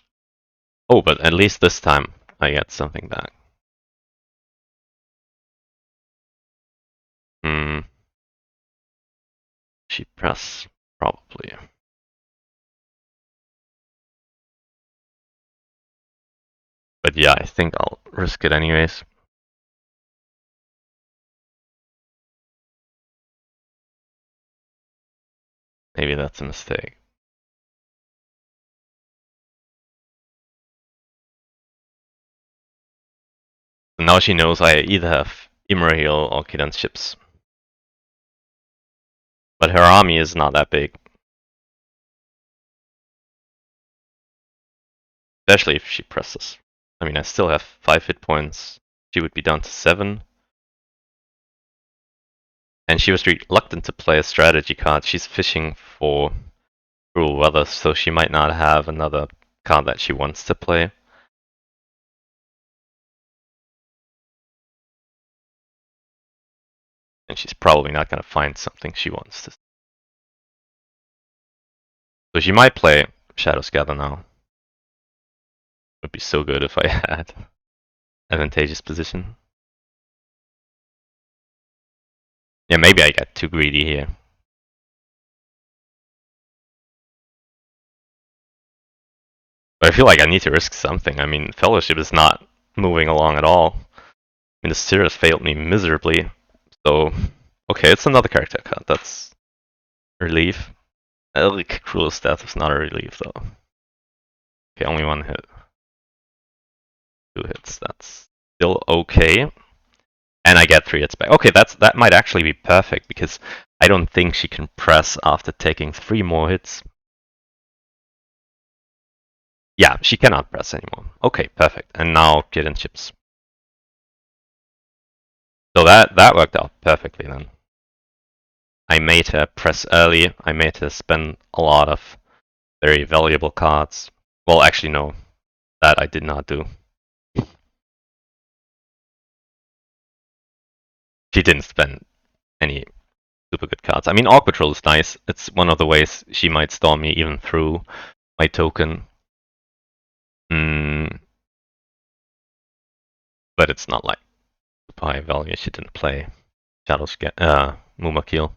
Oh, but at least this time I get something back. Hmm. She press, probably. But yeah, I think I'll risk it anyways. Maybe that's a mistake. So now she knows I either have Imrahil or Kidan's ships. But her army is not that big. Especially if she presses. I mean, I still have 5 hit points. She would be down to 7. And she was reluctant to play a strategy card. She's fishing for cruel weather, so she might not have another card that she wants to play. And she's probably not going to find something she wants to. So she might play Shadow's Gather now. Would be so good if I had advantageous position. Yeah, maybe I get too greedy here. But I feel like I need to risk something. I mean, Fellowship is not moving along at all. I mean, the Seer failed me miserably. So, okay, it's another character card. That's a relief. Cruel's Death is not a relief, though. Okay, only 1 hit. 2 hits. That's still okay. And I get 3 hits back. Okay, that might actually be perfect, because I don't think she can press after taking 3 more hits. Yeah, she cannot press anymore. Okay, perfect. And now get in chips. So that worked out perfectly then. I made her press early. I made her spend a lot of very valuable cards. Well, actually, no. That I did not do. She didn't spend any super good cards. I mean, Orc Patrol is nice. It's one of the ways she might storm me even through my token. But it's not like super high value. She didn't play Mumakil.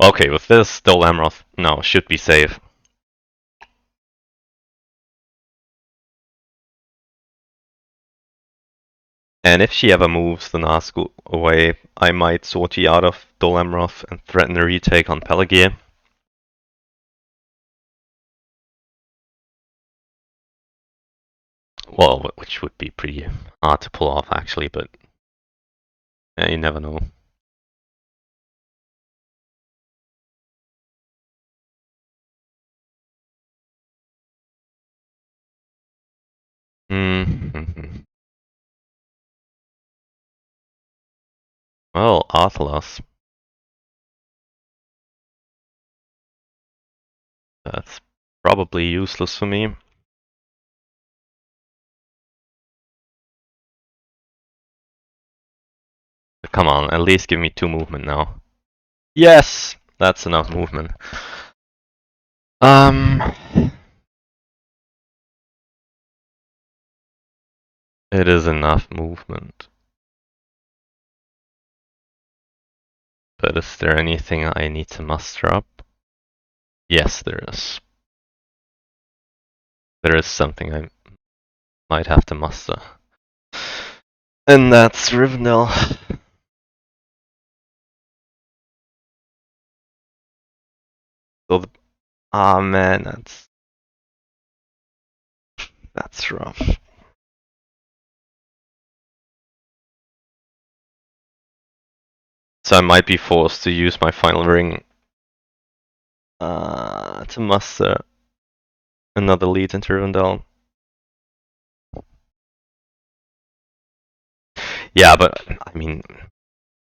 Okay, with this, Dol Amroth, no, should be safe. And if she ever moves the Nazgul away, I might sortie out of Dol Amroth and threaten a retake on Pelagir. Well, which would be pretty hard to pull off, actually, but yeah, you never know. Well, Arthalos. That's probably useless for me. But come on, at least give me 2 movement now. Yes! That's enough movement. It is enough movement. But is there anything I need to muster up? Yes, there is. There is something I might have to muster. And that's Rivendell. So man, that's rough. So I might be forced to use my final ring to muster another lead into Rivendell. Yeah, but I mean,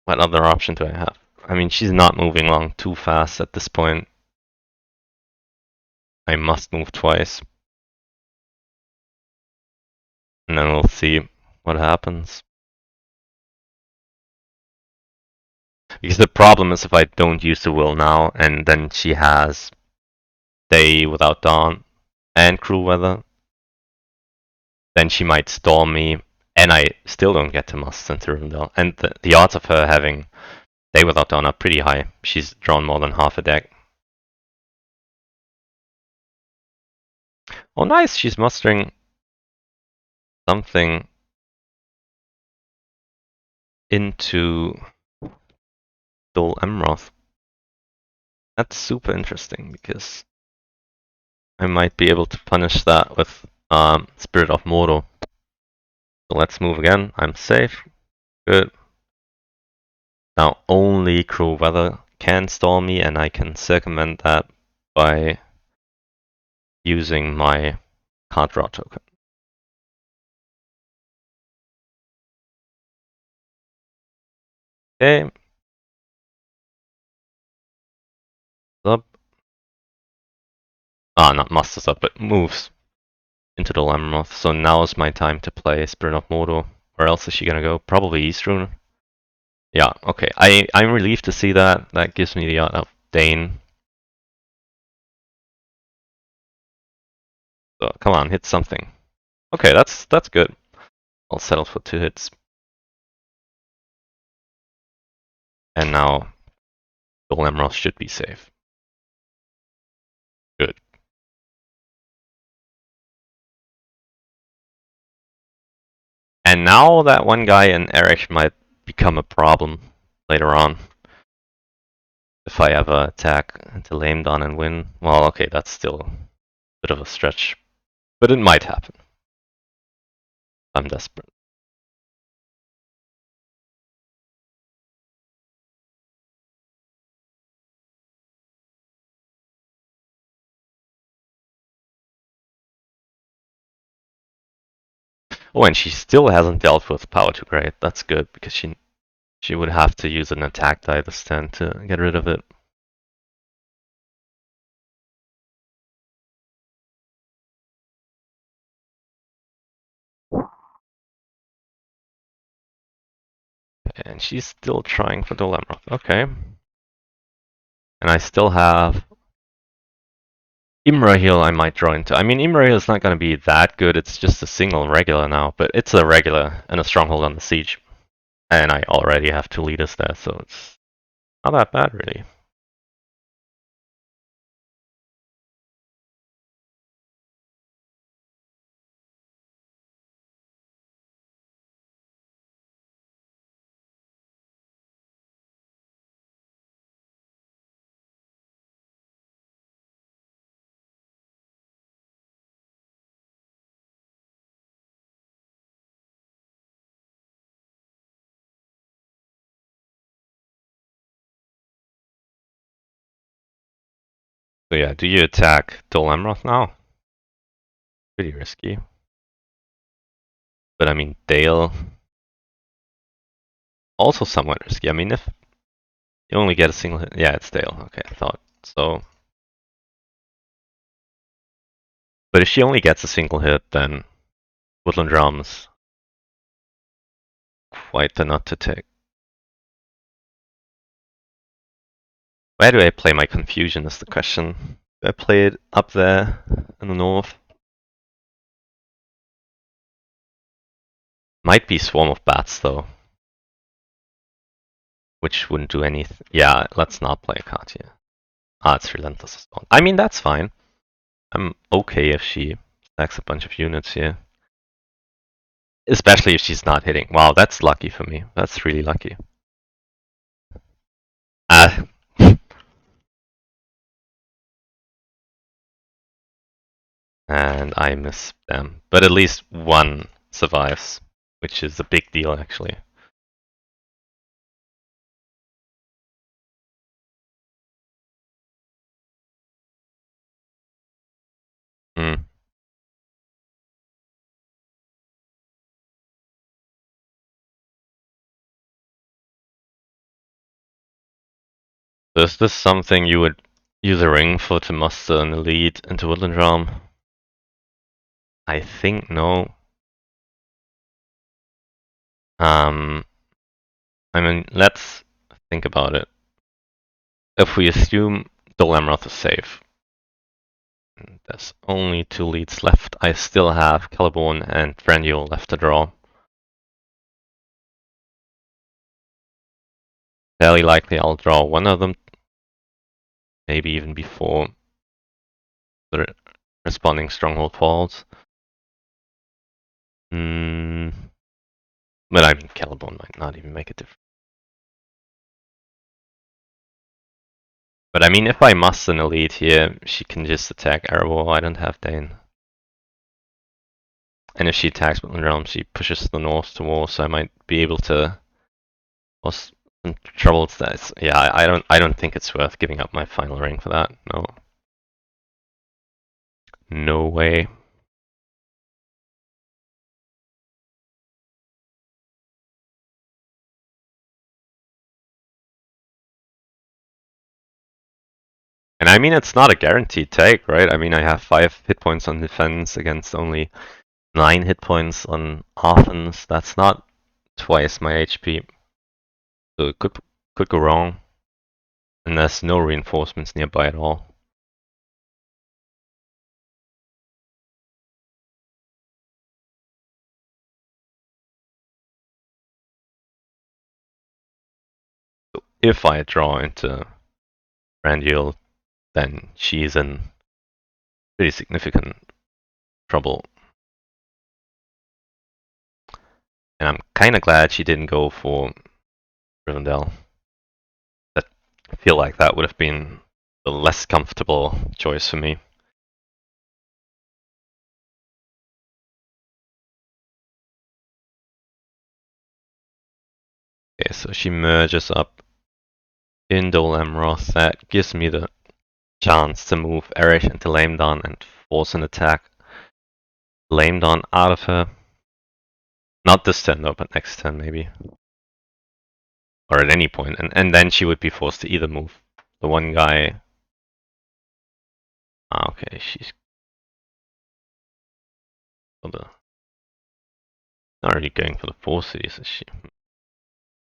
what other option do I have? I mean, she's not moving along too fast at this point. I must move twice. And then we'll see what happens. Because the problem is if I don't use the will now, and then she has Day Without Dawn and Cruel Weather, then she might storm me, and I still don't get to muster into Rivendell. And the odds of her having Day Without Dawn are pretty high. She's drawn more than half a deck. Oh nice, she's mustering something into Dol Amroth. That's super interesting because I might be able to punish that with Spirit of Mordor. So let's move again. I'm safe. Good. Now only Cruel Weather can stall me, and I can circumvent that by using my card draw token. Okay. Up. Not musters up, but moves into the Lamroth. So now is my time to play Spirit of Mordor. Where else is she gonna go? Probably Eastrune. Yeah, okay. I'm relieved to see that. That gives me the art of Dane. So come on, hit something. Okay, that's good. I'll settle for 2 hits. And now the Lamroth should be safe. Good. And now that one guy in Erich might become a problem later on. If I ever attack into Lamedon and win. Well, okay, that's still a bit of a stretch. But it might happen. I'm desperate. Oh, and she still hasn't dealt with Power to Great. That's good, because she would have to use an attack die this turn to get rid of it. And she's still trying for the Lamroth. Okay. And I still have Imrahil I might draw into. I mean, Imrahil is not going to be that good. It's just a single regular now, but it's a regular and a stronghold on the siege. And I already have 2 leaders there, so it's not that bad, really. So yeah, do you attack Dol Amroth now? Pretty risky. But I mean, Dale, also somewhat risky. I mean, if you only get a single hit. Yeah, it's Dale. Okay, I thought so. But if she only gets a single hit, then Woodland Drums quite the nut to take. Where do I play my confusion is the question. Do I play it up there in the north? Might be Swarm of Bats though. Which wouldn't do anything. Yeah, let's not play a card here. It's Relentless Assault. I mean, that's fine. I'm okay if she stacks a bunch of units here. Especially if she's not hitting. Wow, that's lucky for me. That's really lucky. Uh, and I miss them. But at least one survives, which is a big deal actually. Hmm. So is this something you would use a ring for to muster an elite into Woodland Realm? I think no. I mean, let's think about it. If we assume the Lamroth is safe, there's only 2 leads left. I still have Caliborn and Thranduil left to draw. Fairly likely I'll draw one of them, maybe even before the responding stronghold falls. Mm, but I mean, Caliban might not even make a difference. But I mean, if I must an elite here, she can just attack Arrow. I don't have Dane. And if she attacks Woodland Realm, she pushes the north to war, so I might be able to cause some trouble. Yeah, I don't think it's worth giving up my final ring for that. No. No way. And I mean, it's not a guaranteed take, right? I mean, I have 5 hit points on defense against only 9 hit points on offense. That's not twice my HP. So it could go wrong. And there's no reinforcements nearby at all. So if I draw into Randuil, then she's in pretty significant trouble. And I'm kinda glad she didn't go for Rivendell. I feel like that would have been the less comfortable choice for me. Okay, so she merges up in Dol Amroth. That gives me the chance to move Erich into Lamedon and force an attack. Lamedon out of her. Not this turn though, but next turn maybe. Or at any point. And then she would be forced to either move the one guy. Ah, okay, she's not really going for the 4 cities, is she?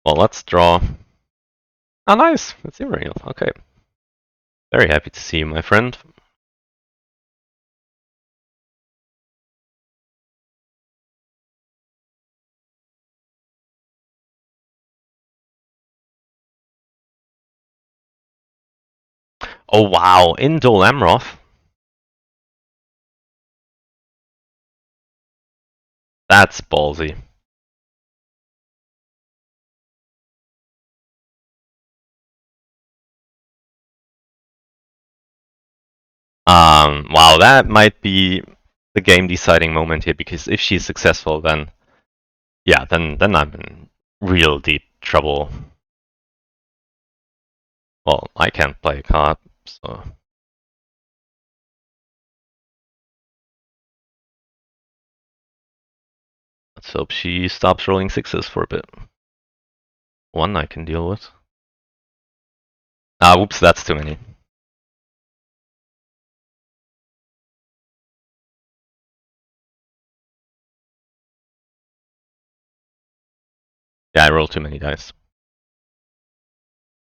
Well, let's draw. Ah, nice! It's Imraniel. Okay. Very happy to see you, my friend. Oh wow, in Dol Amroth? That's ballsy. Wow, that might be the game deciding moment here, because if she's successful, then yeah, then I'm in real deep trouble. Well, I can't play a card, so let's hope she stops rolling 6s for a bit. 1 I can deal with. Ah, whoops, that's too many. Yeah, I rolled too many dice.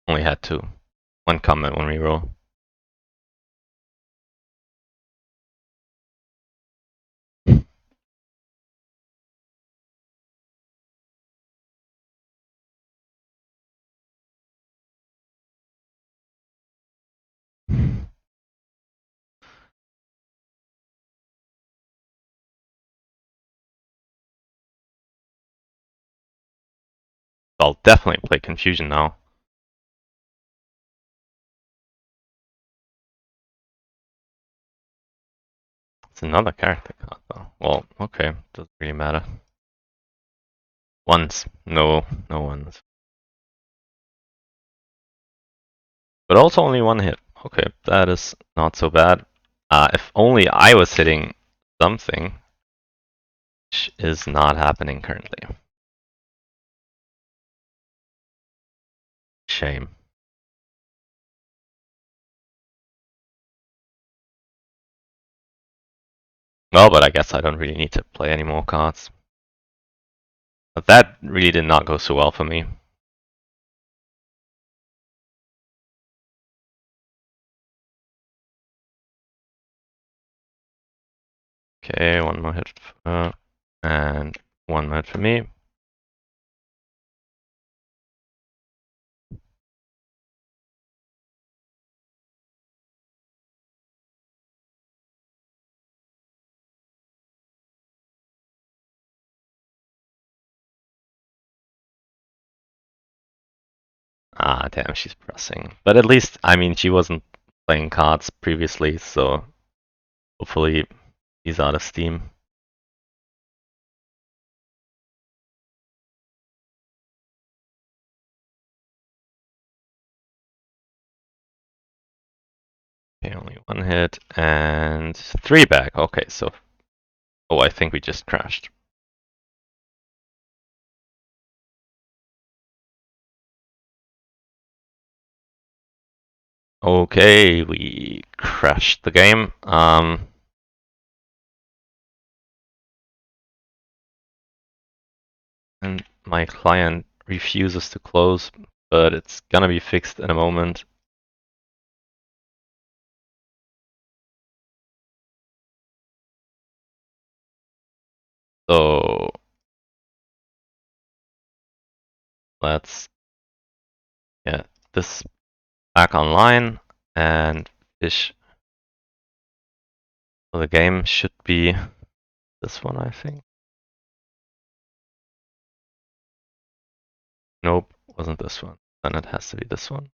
Only had 2. 1 comment when we roll. I'll definitely play Confusion now. It's another character card though. Well, okay, doesn't really matter. Ones. No ones. But also only 1 hit. Okay, that is not so bad. If only I was hitting something, which is not happening currently. Shame. Well, but I guess I don't really need to play any more cards. But that really did not go so well for me. Okay, 1 more hit for her, and 1 more hit for me. Ah, damn, she's pressing. But at least, I mean, she wasn't playing cards previously, so hopefully he's out of steam. Okay, only one hit and 3 back. Okay, so oh, I think we just crashed. Okay, we crashed the game. And my client refuses to close, but it's gonna be fixed in a moment. So let's get this back online and fish. So the game should be this one, I think. Nope, wasn't this one. Then it has to be this one.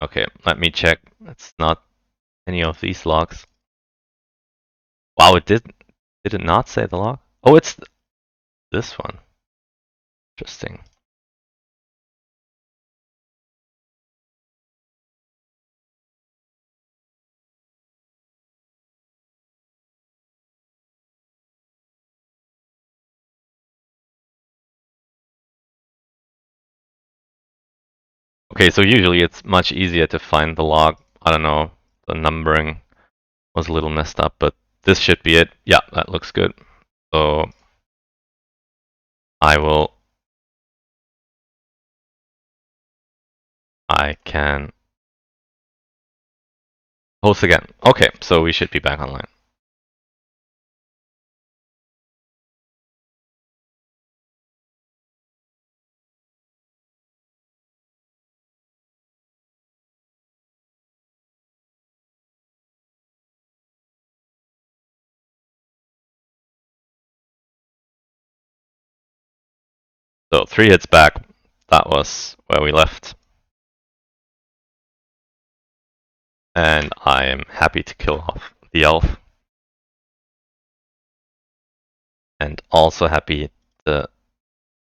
Okay, let me check. It's not any of these logs. Wow, it did. Did it not say the log? Oh, it's this one. Interesting. Okay, so usually it's much easier to find the log. I don't know, the numbering was a little messed up, but this should be it. Yeah, that looks good. So I can host again. Okay, so we should be back online. So 3 hits back. That was where we left. And I am happy to kill off the elf. And also happy to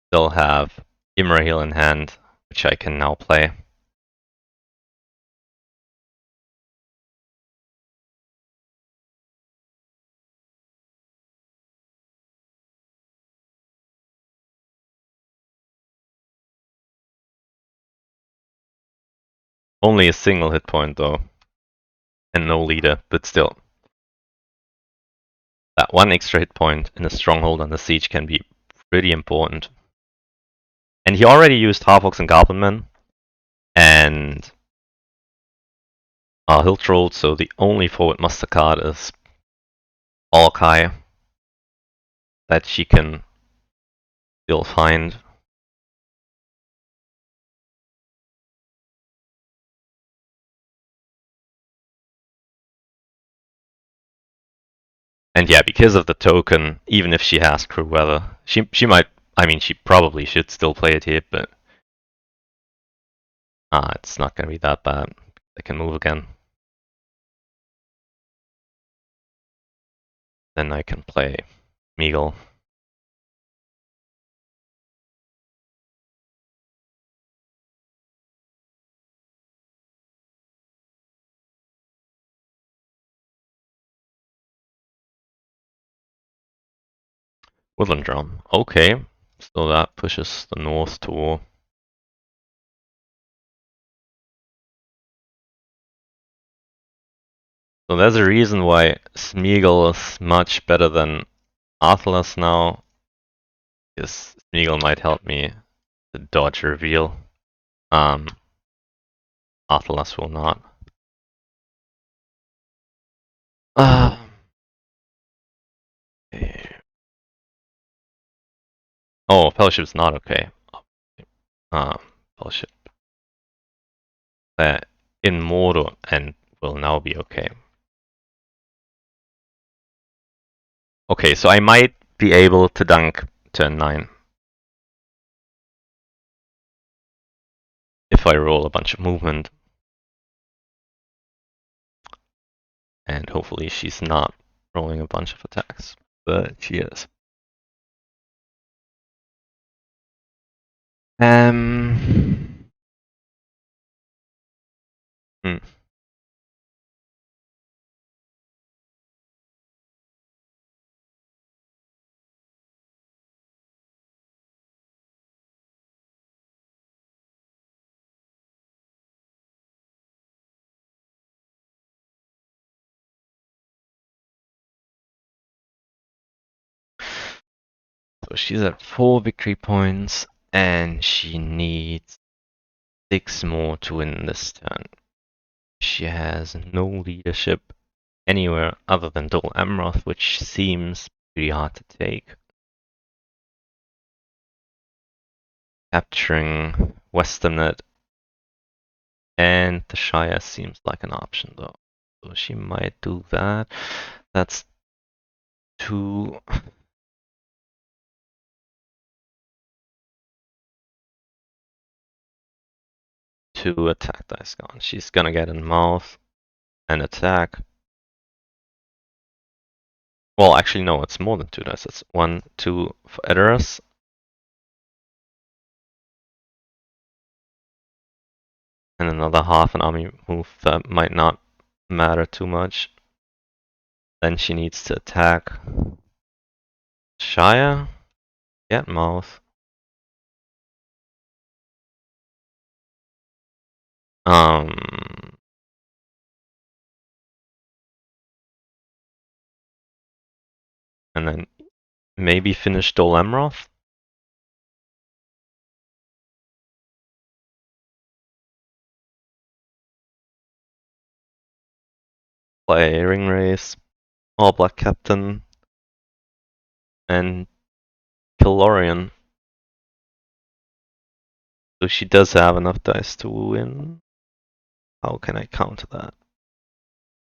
still have Imrahil in hand, which I can now play. Only a single hit point though, and no leader, but still. That one extra hit point in a stronghold on the siege can be pretty important. And he already used Half-Orcs and Goblinmen, and Hill Troll, so the only forward muster card is Orkai that she can still find. And yeah, because of the token, even if she has Crew Weather, she might, I mean, she probably should still play it here, but it's not going to be that bad. They can move again. Then I can play Meagle. Woodland Drum. Okay, so that pushes the north to war. So there's a reason why Smeagol is much better than Arthalas now. Because Smeagol might help me to dodge reveal. Arthalas will not. Okay. Oh, Fellowship's not okay. Fellowship. In Mordor and will now be okay. Okay, so I might be able to dunk turn 9. If I roll a bunch of movement. And hopefully she's not rolling a bunch of attacks. But she is. Hmm. So she's at 4 victory points, and she needs 6 more to win this turn. She has no leadership anywhere other than Dol Amroth, which seems pretty hard to take. Capturing Westernet and the Shire seems like an option though. So she might do that. That's 2. Two attack dice gone. She's gonna get in mouth and attack. Well, actually, no, it's more than 2 dice. It's 1, 2 for Edoras. And another half an army move that might not matter too much. Then she needs to attack Shire, get mouth. And then maybe finish Dol Amroth. Play Ring Race, All Black Captain, and kill Lorien. So she does have enough dice to win. How can I counter that?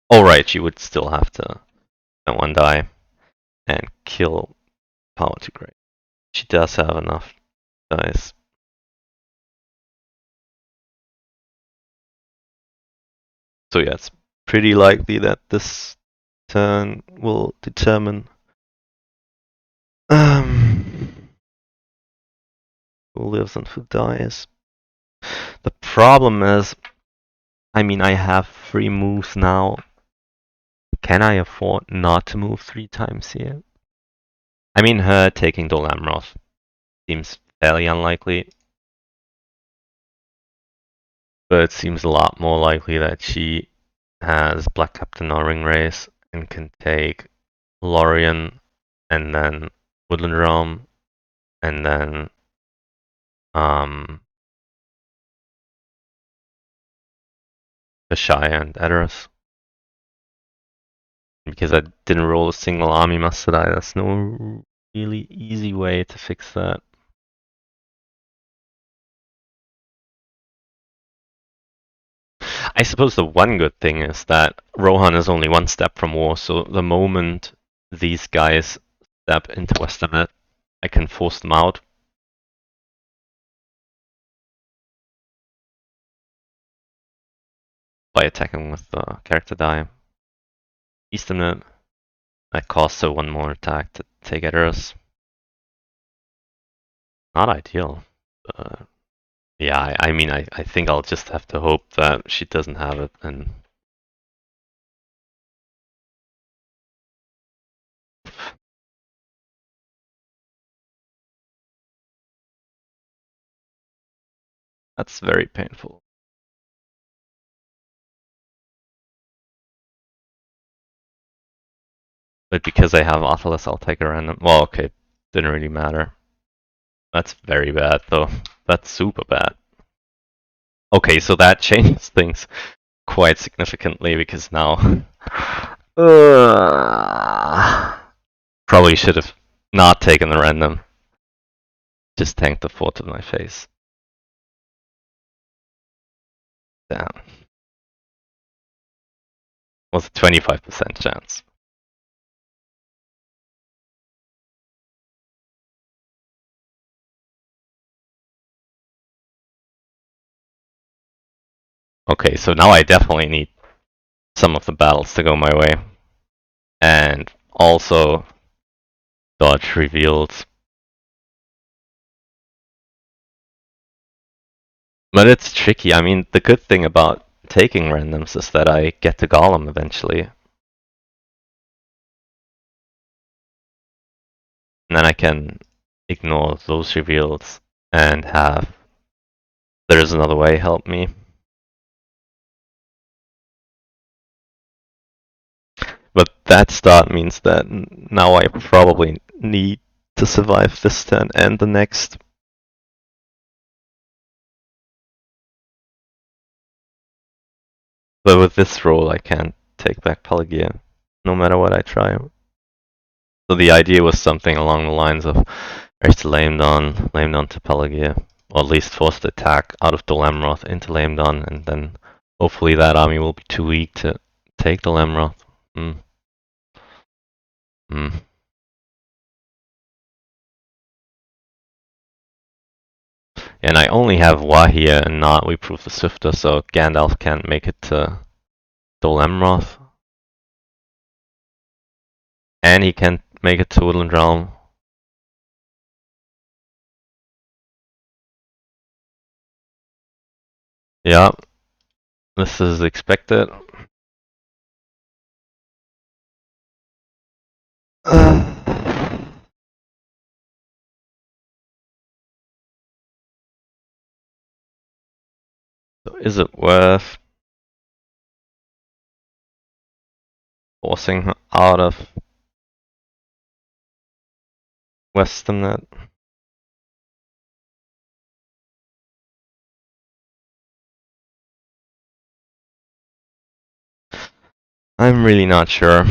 Oh right, she would still have to spend 1 die and kill Power to Great. She does have enough dice. So yeah, it's pretty likely that this turn will determine who lives and who dies. The problem is, I mean, I have 3 moves now. Can I afford not to move 3 times here? I mean, her taking Dol Amroth seems fairly unlikely. But it seems a lot more likely that she has Black Captain or Ring Race and can take Lorien and then Woodland Realm and then the Shire and Edoras. Because I didn't roll a single army muster die, there's no really easy way to fix that. I suppose the one good thing is that Rohan is only 1 step from war, so the moment these guys step into Westernet, I can force them out. By attacking with the character die. Easternet, that costs her 1 more attack to take Edoras. Not ideal. Yeah, I mean, I think I'll just have to hope that she doesn't have it, and that's very painful. But because I have Athelas, I'll take a random. Well, okay, didn't really matter. That's very bad, though. That's super bad. Okay, so that changes things quite significantly because now. Probably should have not taken the random. Just tanked the 4 to my face. Damn. Was a 25% chance. Okay, so now I definitely need some of the battles to go my way. And also dodge reveals. But it's tricky. I mean, the good thing about taking randoms is that I get to Golem eventually. And then I can ignore those reveals and have There's Another Way help me. But that start means that now I probably need to survive this turn and the next. But with this roll, I can't take back Pelagia, no matter what I try. So the idea was something along the lines of Earth lame on to Pelagia, or at least force the attack out of the Lamroth into Lamedon, and then hopefully that army will be too weak to take the Lamroth. Mm. Mm. And I only have Wa here and not We Prove the Swifter, so Gandalf can't make it to the Lamroth. And he can't make it to Woodland Realm. Yeah, this is expected. So is it worth forcing her out of Westernnet? I'm really not sure.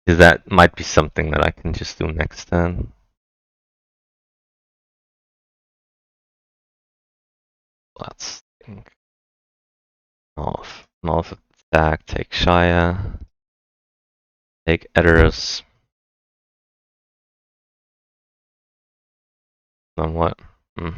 Because that might be something that I can just do next turn. Let's think. North attack, take Shire, take Edoras. Then what? Hmm.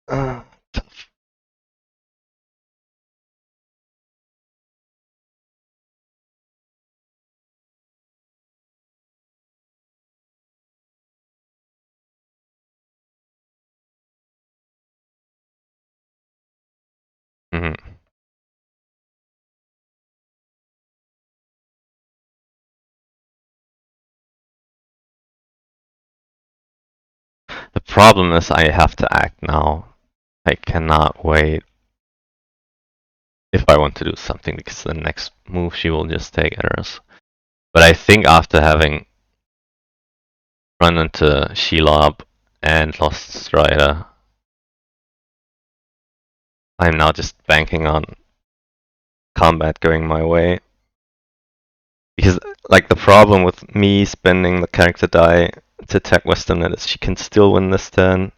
Uh, mhm. The problem is I have to act now. I cannot wait if I want to do something because the next move she will just take Edoras. But I think after having run into Shelob and lost Strider, I'm now just banking on combat going my way. Because, like, the problem with me spending the character die to attack Westernnet is she can still win this turn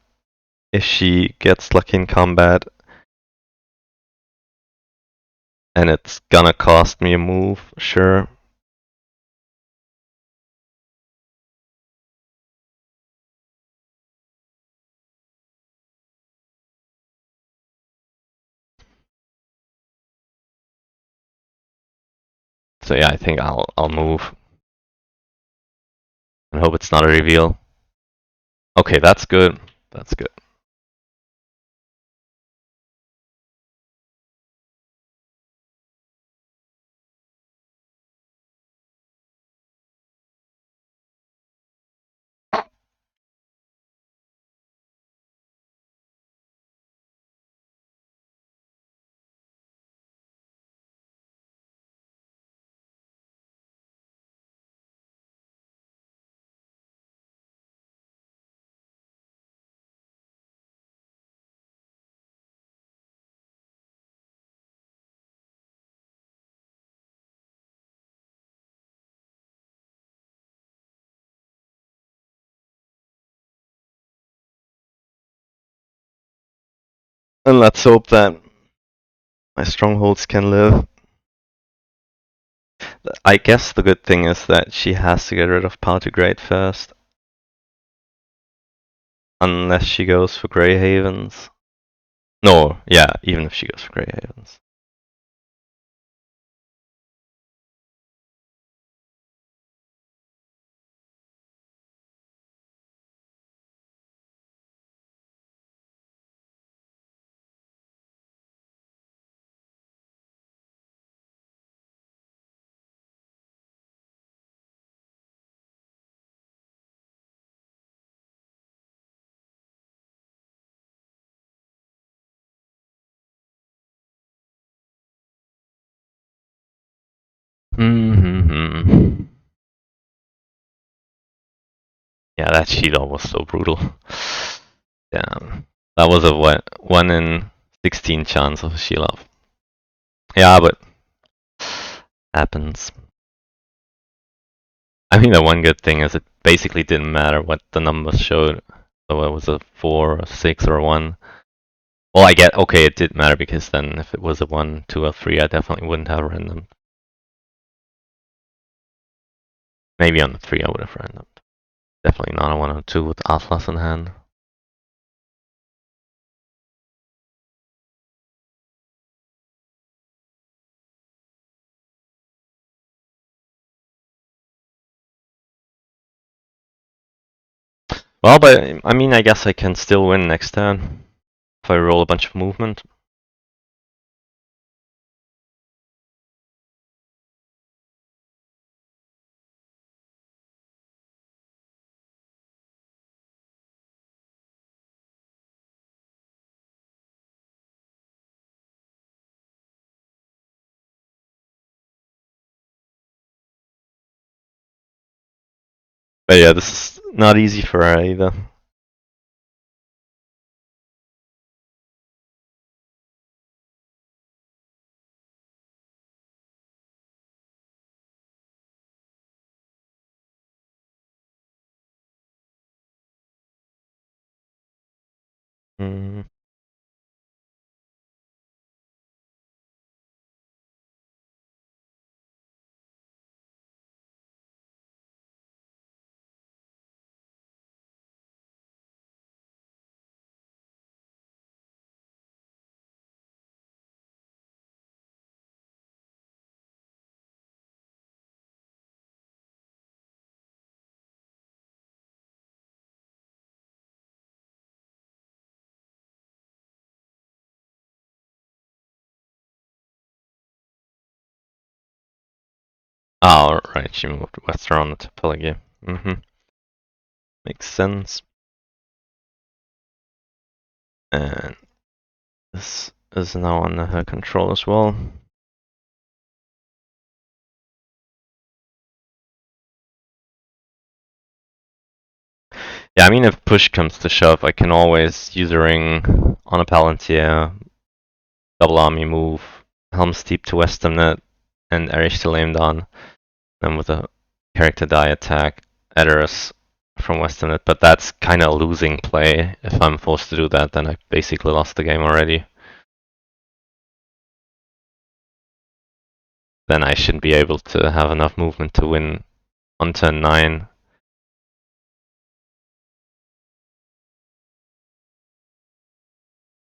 if she gets lucky in combat. And it's gonna cost me a move, sure. So yeah, I think I'll move. And hope it's not a reveal. Okay, that's good. That's good. And let's hope that my strongholds can live. I guess the good thing is that she has to get rid of Power to Great first. Unless she goes for Grey Havens. No, yeah, even if she goes for Grey Havens. Mm-hmm. Yeah, that Sheila was so brutal. Damn. That was a what, 1 in 16 chance of a Sheila. Yeah, but happens. I mean, the one good thing is it basically didn't matter what the numbers showed. So it was a 4, a 6, or a 1. Well, I get, okay, it did matter because then if it was a 1, 2, or 3, I definitely wouldn't have random. Maybe on the 3 I would have random. Definitely not a 1 or 2 with Atlas in hand. Well, but I mean, I guess I can still win next turn if I roll a bunch of movement. But yeah, this is not easy for her either. Mm. Oh, right, she moved WotR on the topology. Makes sense. And this is now under her control as well. Yeah, I mean, if push comes to shove, I can always use a ring on a Palantir, double army move, Helm Steep to Western Net, and Erich to Lame Dawn. Then with a character die attack, Edoras from Western Net. But that's kind of a losing play. If I'm forced to do that, then I basically lost the game already. Then I shouldn't be able to have enough movement to win on turn 9.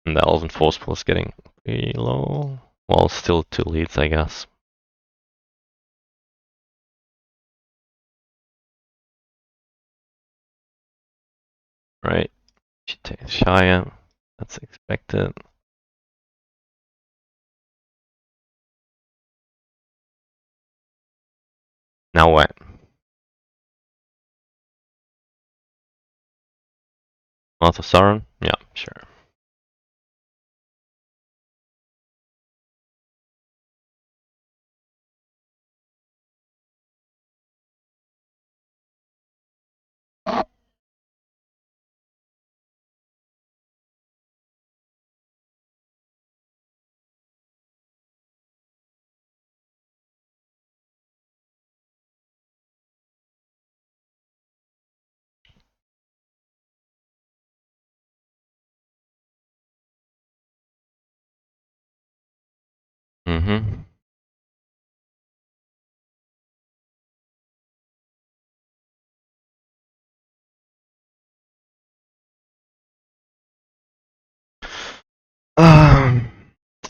And the Elven Force Pool is getting pretty low. Well, still 2 leads, I guess. Right. She takes Shia. That's expected. Now what? Mouth of Sauron? Yeah, sure. Mm-hmm. Um,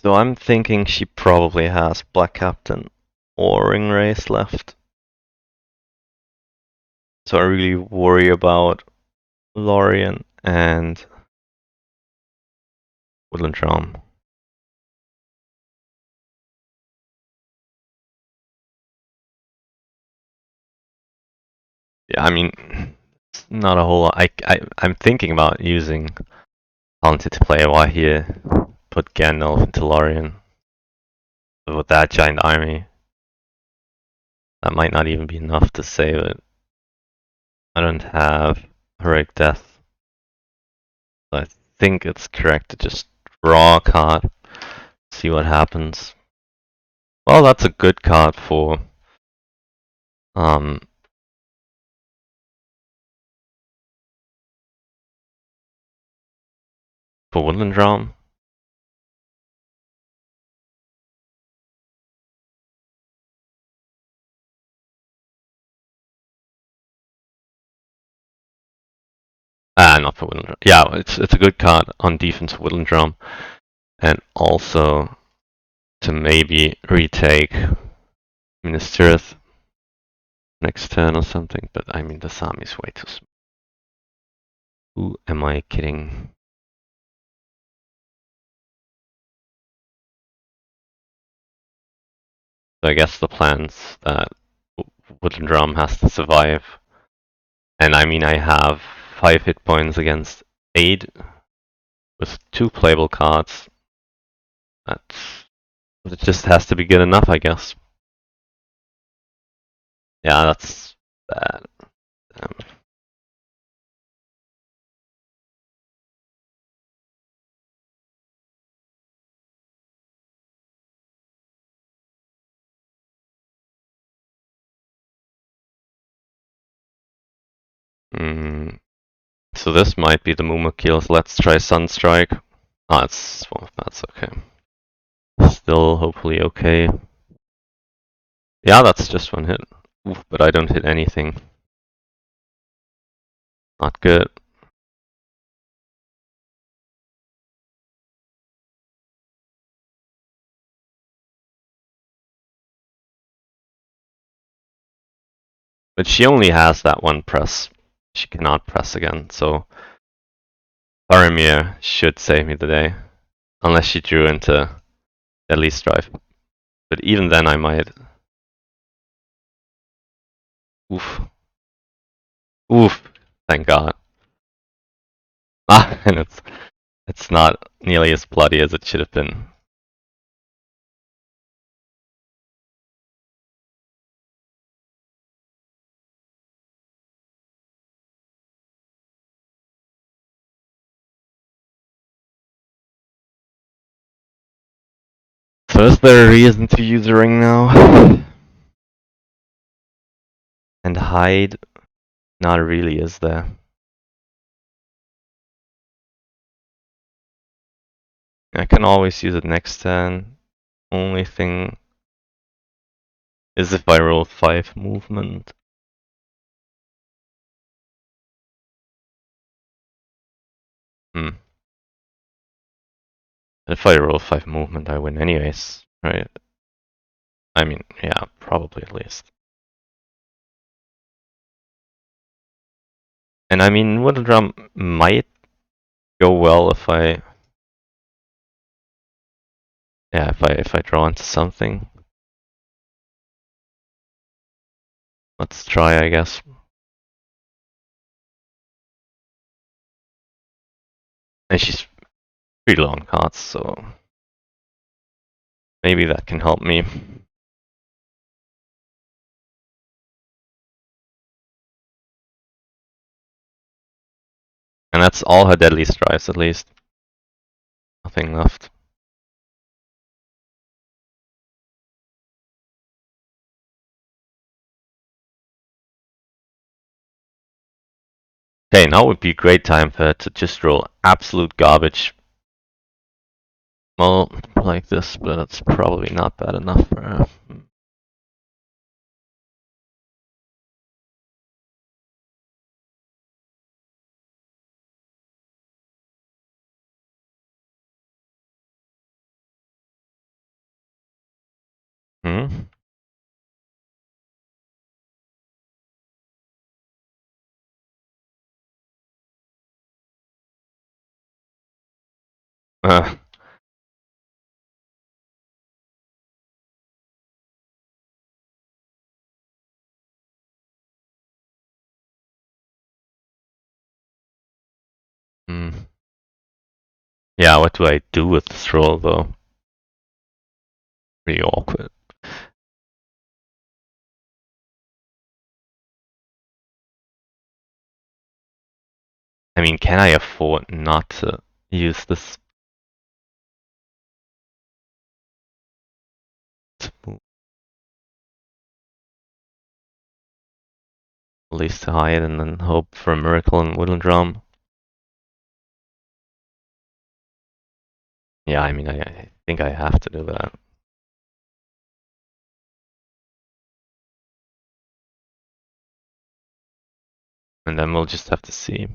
so I'm thinking she probably has Black Captain or Ringwraith left. So I really worry about Lorien and Woodland Drum. Yeah, I mean, it's not a whole lot. I'm thinking about using Talented to play while here. Put Gandalf into Lorien. With that giant army, that might not even be enough to save it. I don't have Heroic Death. So I think it's correct to just draw a card, see what happens. Well, that's a good card um for Woodland Drum. Not for Woodland Drum. Yeah, it's a good card on defense for Woodland Drum, and also to maybe retake Minas Tirith next turn or something. But I mean, the army is way too small. Who am I kidding? So I guess the plan's that Woodland Drum has to survive. And I mean, I have 5 hit points against 8 with 2 playable cards. It just has to be good enough, I guess. Yeah, that's bad. So this might be the Moomoo kills. Let's try Sunstrike. Ah, that's okay. Still hopefully okay. Yeah, that's just 1 hit. Oof, but I don't hit anything. Not good. But she only has that 1 press. She cannot press again, so Faramir should save me the day. Unless she drew into Deadly Strife. But even then I might... Oof. Oof. Thank God. Ah, and it's not nearly as bloody as it should have been. So is there a reason to use a ring now? And hide? Not really, is there? I can always use it next turn. Only thing is if I roll 5 movement. If I roll 5 movement, I win anyways, right? I mean, yeah, probably at least. And I mean, Woodland Drum might go well if I... Yeah, if I draw into something. Let's try, I guess. And she's pretty low on cards, so maybe that can help me. And that's all her deadly strikes, at least. Nothing left. Okay, now would be a great time for her to just roll absolute garbage. Well, like this, but it's probably not bad enough for her. Hmm? Uh, hmm. Yeah, what do I do with this roll though? Pretty awkward. I mean, can I afford not to use this to move? At least to hide and then hope for a miracle in Woodland Drum? Yeah, I mean, I think I have to do that. And then we'll just have to see.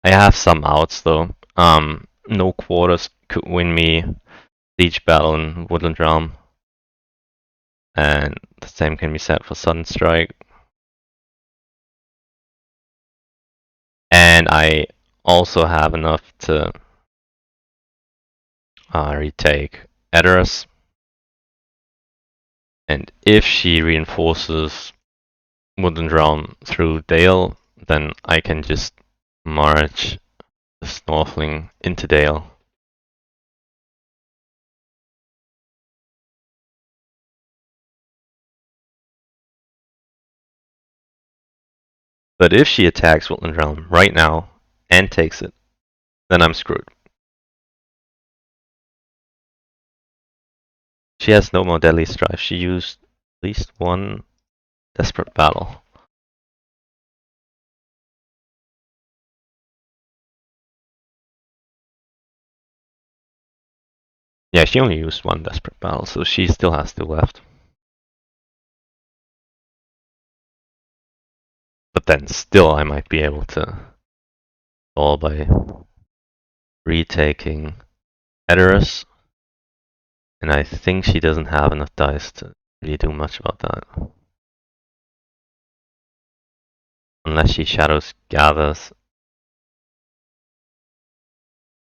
I have some outs though. No quarters could win me Siege Battle in Woodland Realm. And the same can be said for Sudden Strike. And I also have enough to retake Edoras. And if she reinforces Woodland Realm through Dale, then I can just march the Snorfling into Dale. But if she attacks Woodland Realm right now and takes it, then I'm screwed. She has no more Deadly Strife. She used at least one Desperate Battle. Yeah, she only used one Desperate Battle, so she still has two left. But then still I might be able to all by retaking Edoras. And I think she doesn't have enough dice to really do much about that. Unless she Shadows gathers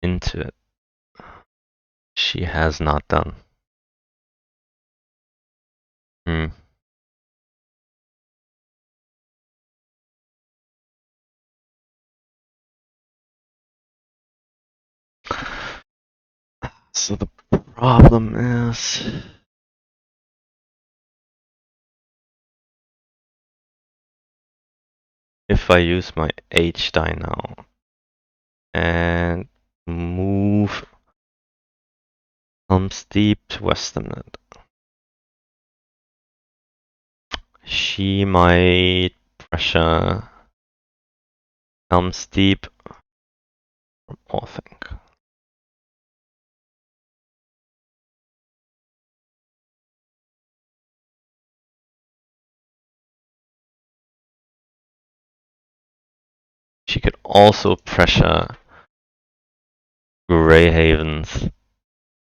into it. She has not done. Hmm. So the problem is... if I use my H die now and move RompSteel to Western, she might pressure RompSteel from Orthink. She could also pressure Greyhavens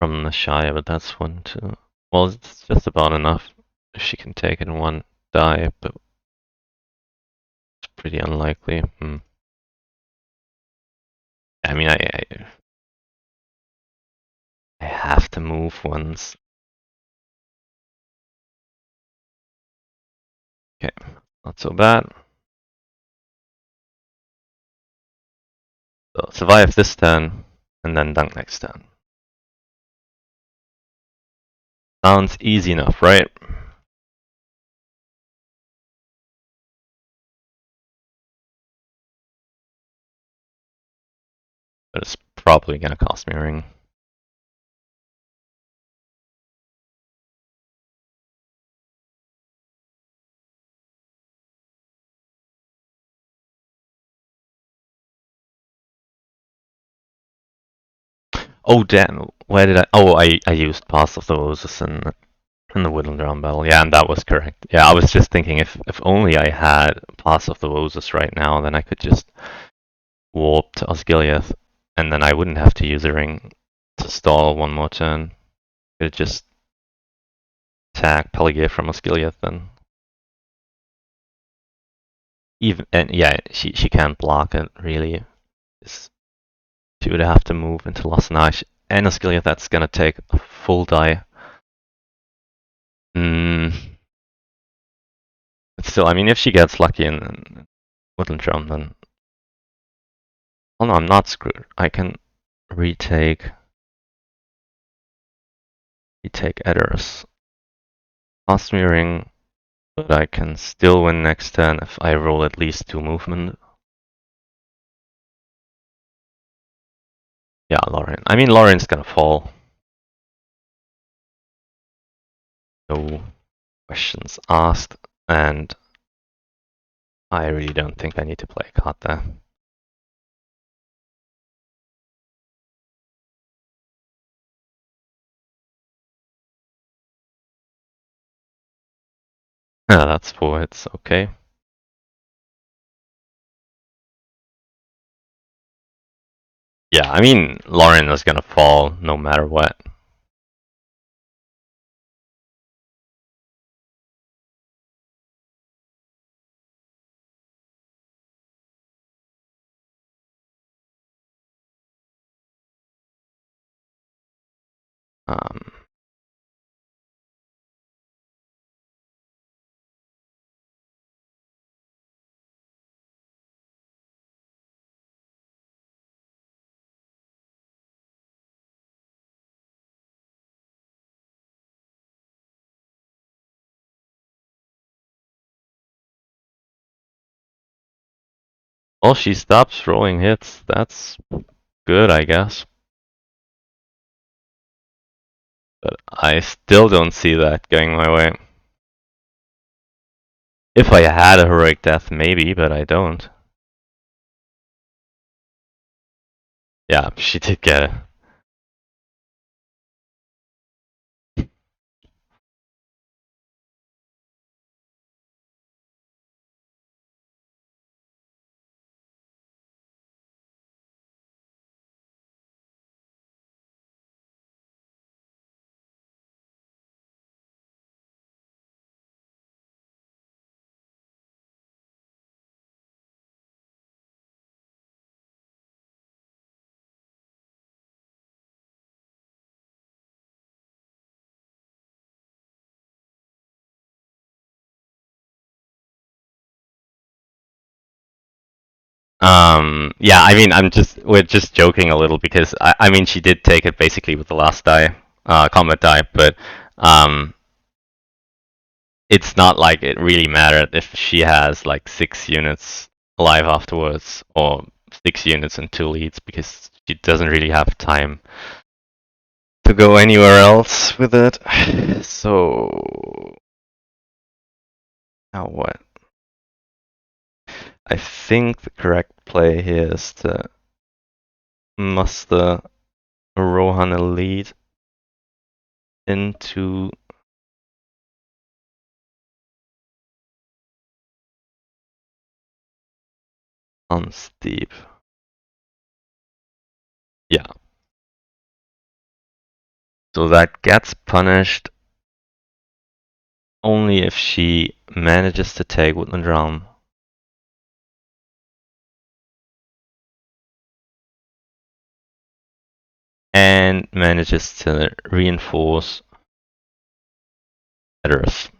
from the Shire, but that's one too. Well, it's just about enough if she can take it in one die, but it's pretty unlikely. I mean, I have to move once. Okay, not so bad. So survive this turn, and then dunk next turn. Sounds easy enough, right? But it's probably gonna cost me a ring. Oh damn! Where did I? Oh, I used Pass of the Roses in the Woodland Realm battle. Yeah, and that was correct. Yeah, I was just thinking if only I had Pass of the Roses right now, then I could just warp to Osgiliath, and then I wouldn't have to use a ring to stall one more turn. I could just attack Pelagia from Osgiliath then. Even and yeah, she can't block it really. She would have to move into Lost Knight. And Osgiliath, that's gonna take a full die. Hmm. But still, I mean, if she gets lucky in Woodland Drum, then oh no, I'm not screwed. I can retake Edders. Cost me a ring, but I can still win next turn if I roll at least 2 movement. Yeah, Lauren. I mean, Lauren's gonna fall. No questions asked, and I really don't think I need to play a card there. Yeah, that's 4 hits, okay. Yeah, I mean, Lauren is gonna fall no matter what. Um, well, she stops rolling hits. That's good, I guess. But I still don't see that going my way. If I had a heroic death, maybe, but I don't. Yeah, she did get it. Yeah, I mean, we're just joking a little because I mean, she did take it basically with the last die, combat die, but um, it's not like it really mattered if she has like 6 units alive afterwards or 6 units and 2 leads because she doesn't really have time to go anywhere else with it. So now what? I think the correct play here is to muster a Rohan Elite into Unsteep. Yeah. So that gets punished only if she manages to take Woodland Realm. And manages to reinforce Earth.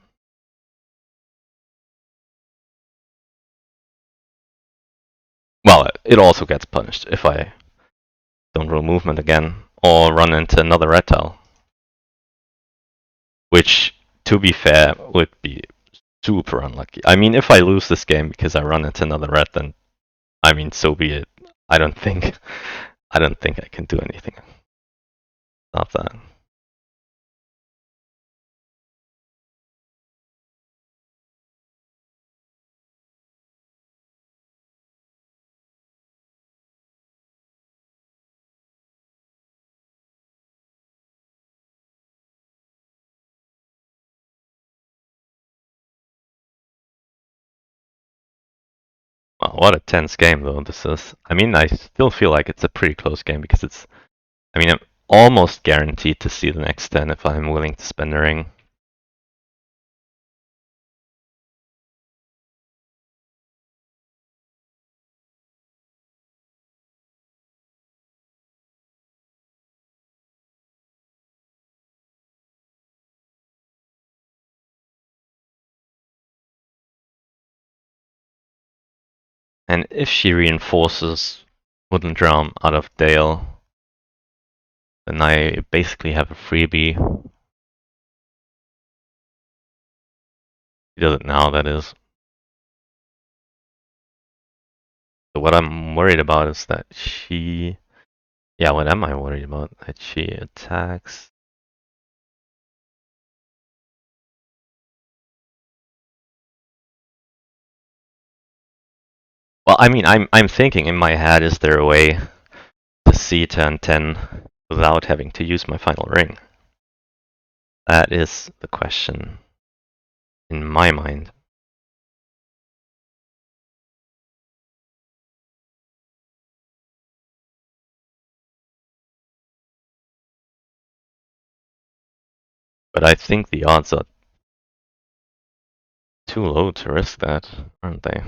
Well, it also gets punished if I don't roll movement again or run into another red tile. Which, to be fair, would be super unlucky. I mean, if I lose this game because I run into another red, then I mean, so be it. I don't think I can do anything about that. What a tense game though this is. I mean, I still feel like it's a pretty close game because it's. I mean, I'm almost guaranteed to see the next 10 if I'm willing to spend a ring. And if she reinforces Woodland Realm out of Dale, then I basically have a freebie. She does it now, that is. So what I'm worried about is that she... Yeah, what am I worried about? That she attacks... Well, I mean, I'm thinking in my head, is there a way to see turn 10 without having to use my final ring? That is the question in my mind. But I think the odds are too low to risk that, aren't they?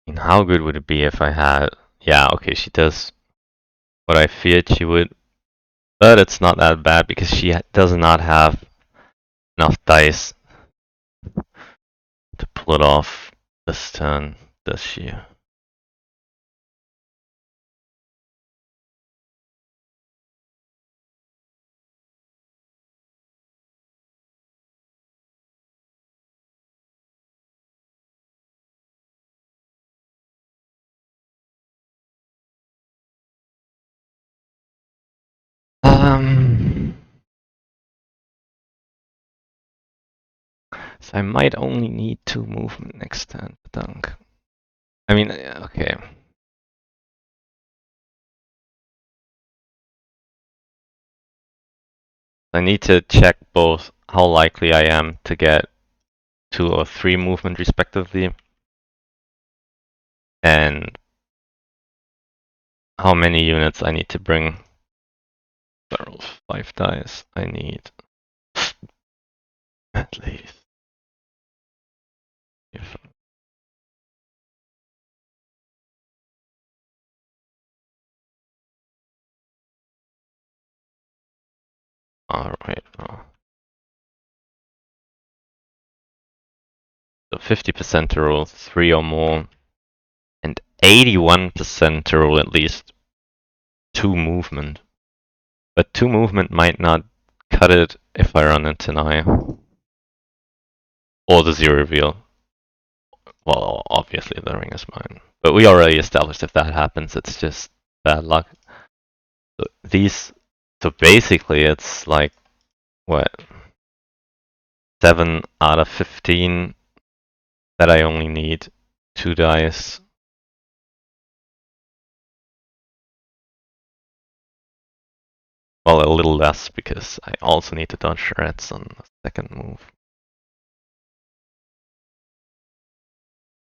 I mean, how good would it be if I had... Yeah, okay, she does what I feared she would. But it's not that bad because she does not have enough dice to pull it off this turn, does she? So I might only need 2 movement next turn to dunk. I mean, okay. I need to check both how likely I am to get 2 or 3 movement respectively, and how many units I need to bring. I roll 5 dice. I need at least. Alright. So 50% to roll 3 or more, and 81% to roll at least 2 movement. But 2 movement might not cut it if I run into Naya. Or the 0 reveal. Well, obviously the ring is mine. But we already established if that happens, it's just bad luck. So so basically it's like, what? 7 out of 15 that I only need 2 dice. Well, a little less because I also need to dodge shreds on the second move.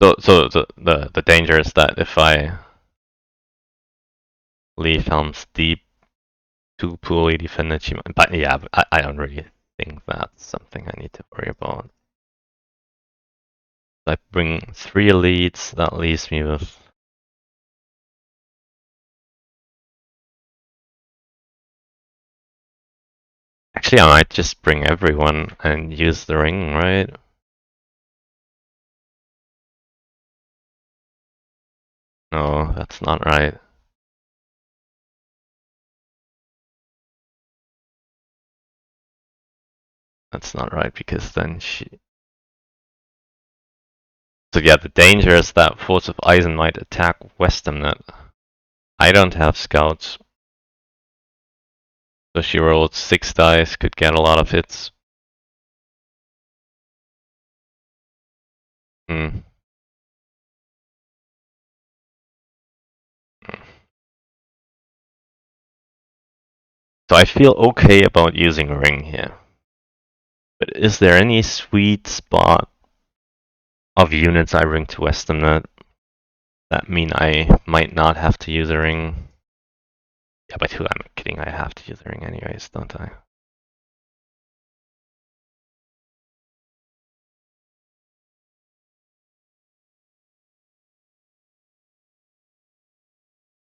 So the danger is that if I leave Helm's Deep too poorly defended, she might. But yeah, I don't really think that's something I need to worry about. I bring 3 elites, that leaves me with. Actually, I might just bring everyone and use the ring, right? No, that's not right. That's not right because then she. So yeah, the danger is that Force of Eisen might attack Westernnet. I don't have scouts. So she rolled 6 dice, could get a lot of hits. Hmm. So I feel okay about using Ring here. But is there any sweet spot of units I bring to Western that mean I might not have to use a Ring? Yeah, but who? I'm kidding, I have to use a Ring anyways, don't I?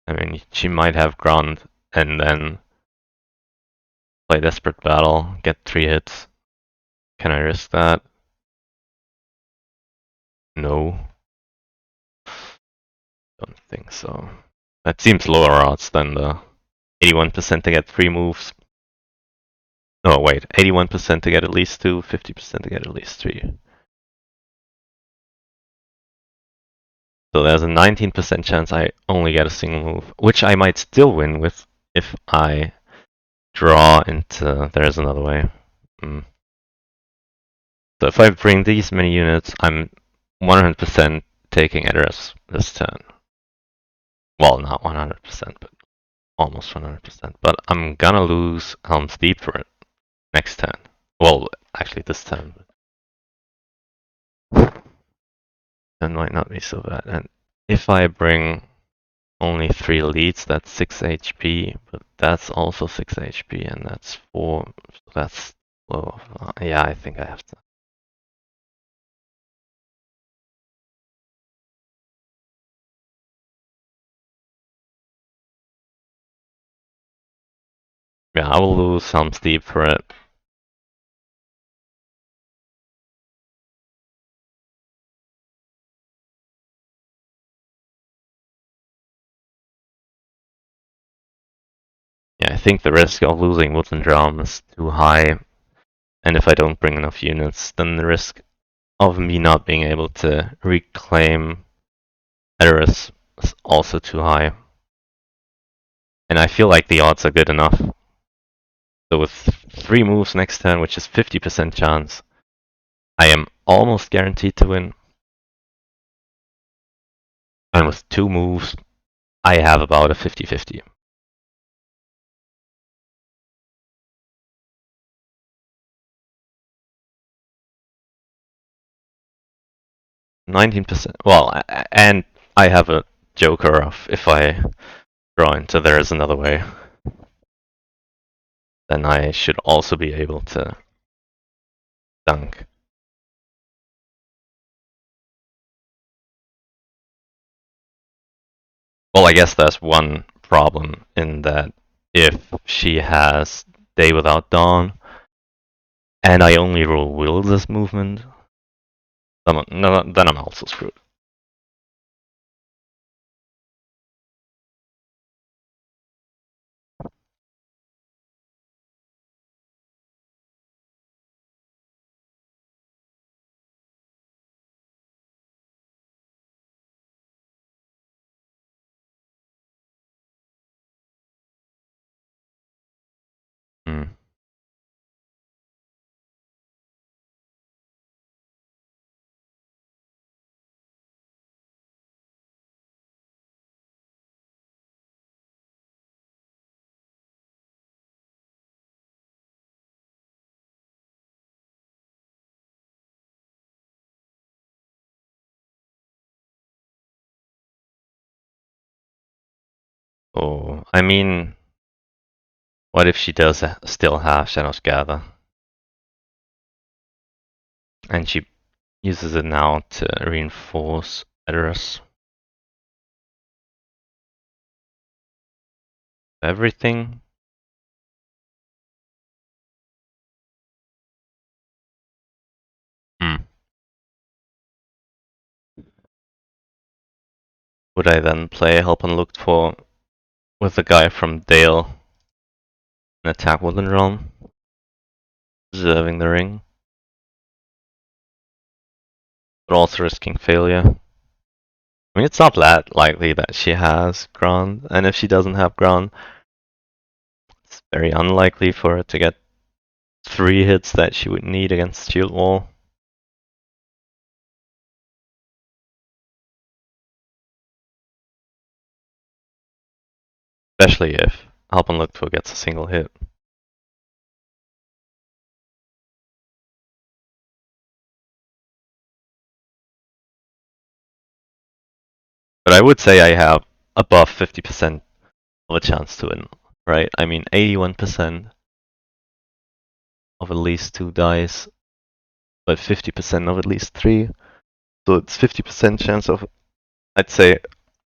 I mean, she might have Grunt and then play Desperate Battle, get 3 hits. Can I risk that? No. Don't think so. That seems lower odds than the 81% to get 3 moves. No, wait, 81% to get at least 2, 50% to get at least 3. So there's a 19% chance I only get a single move, which I might still win with if I draw into... There's another way. So if I bring these many units, I'm 100% taking Eris this turn. Well, not 100%, but almost 100%. But I'm gonna lose Helm's Deep for it next turn. Well, actually this turn. That might not be so bad. And if I bring only 3 leads, that's 6 HP, but that's also 6 HP, and that's 4. So that's low. Yeah, I think I have to. Yeah, I will lose Helm's Deep for it. Yeah, I think the risk of losing Woodland Realm is too high, and if I don't bring enough units, then the risk of me not being able to reclaim Eris is also too high. And I feel like the odds are good enough. So with 3 moves next turn, which is 50% chance, I am almost guaranteed to win. And with 2 moves, I have about a 50-50. 19%. Well, and I have a joker of if I draw into there is another way, then I should also be able to dunk. Well, I guess there's one problem in that if she has Day Without Dawn, and I only roll Will this movement, then I'm also screwed. Hmm. Oh, I mean, what if she does still have Shadow's Gather? And she uses it now to reinforce Eris. Everything. Would I then play Help Unlooked For with the guy from Dale and attack Woodland Realm, preserving the ring, but also risking failure? I mean, it's not that likely that she has Grant, and if she doesn't have Grant, it's very unlikely for her to get 3 hits that she would need against Shield Wall. Especially if Alpenluchtful gets a single hit. But I would say I have above 50% of a chance to win, right? I mean, 81% of at least 2 dice, but 50% of at least 3. So it's 50% chance of, I'd say,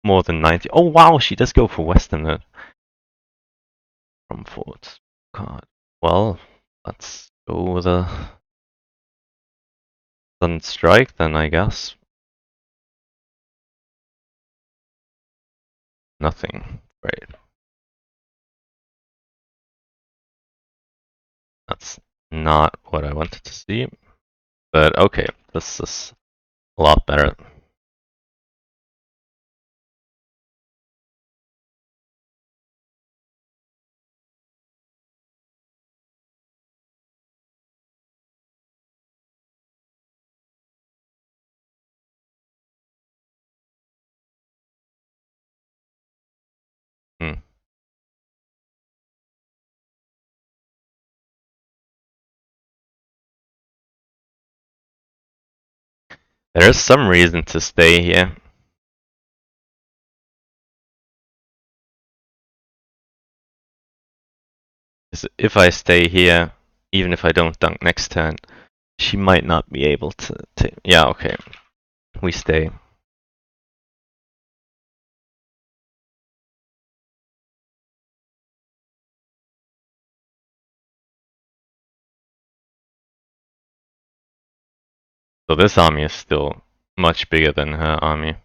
more than 90. Oh wow, she does go for Western from forwards. God. Well, let's go with a sudden strike then, I guess. Nothing. Right. That's not what I wanted to see. But okay, this is a lot better. Hmm. There is some reason to stay here. If I stay here, even if I don't dunk next turn, she might not be able to. Yeah, okay. We stay. So this army is still much bigger than her army.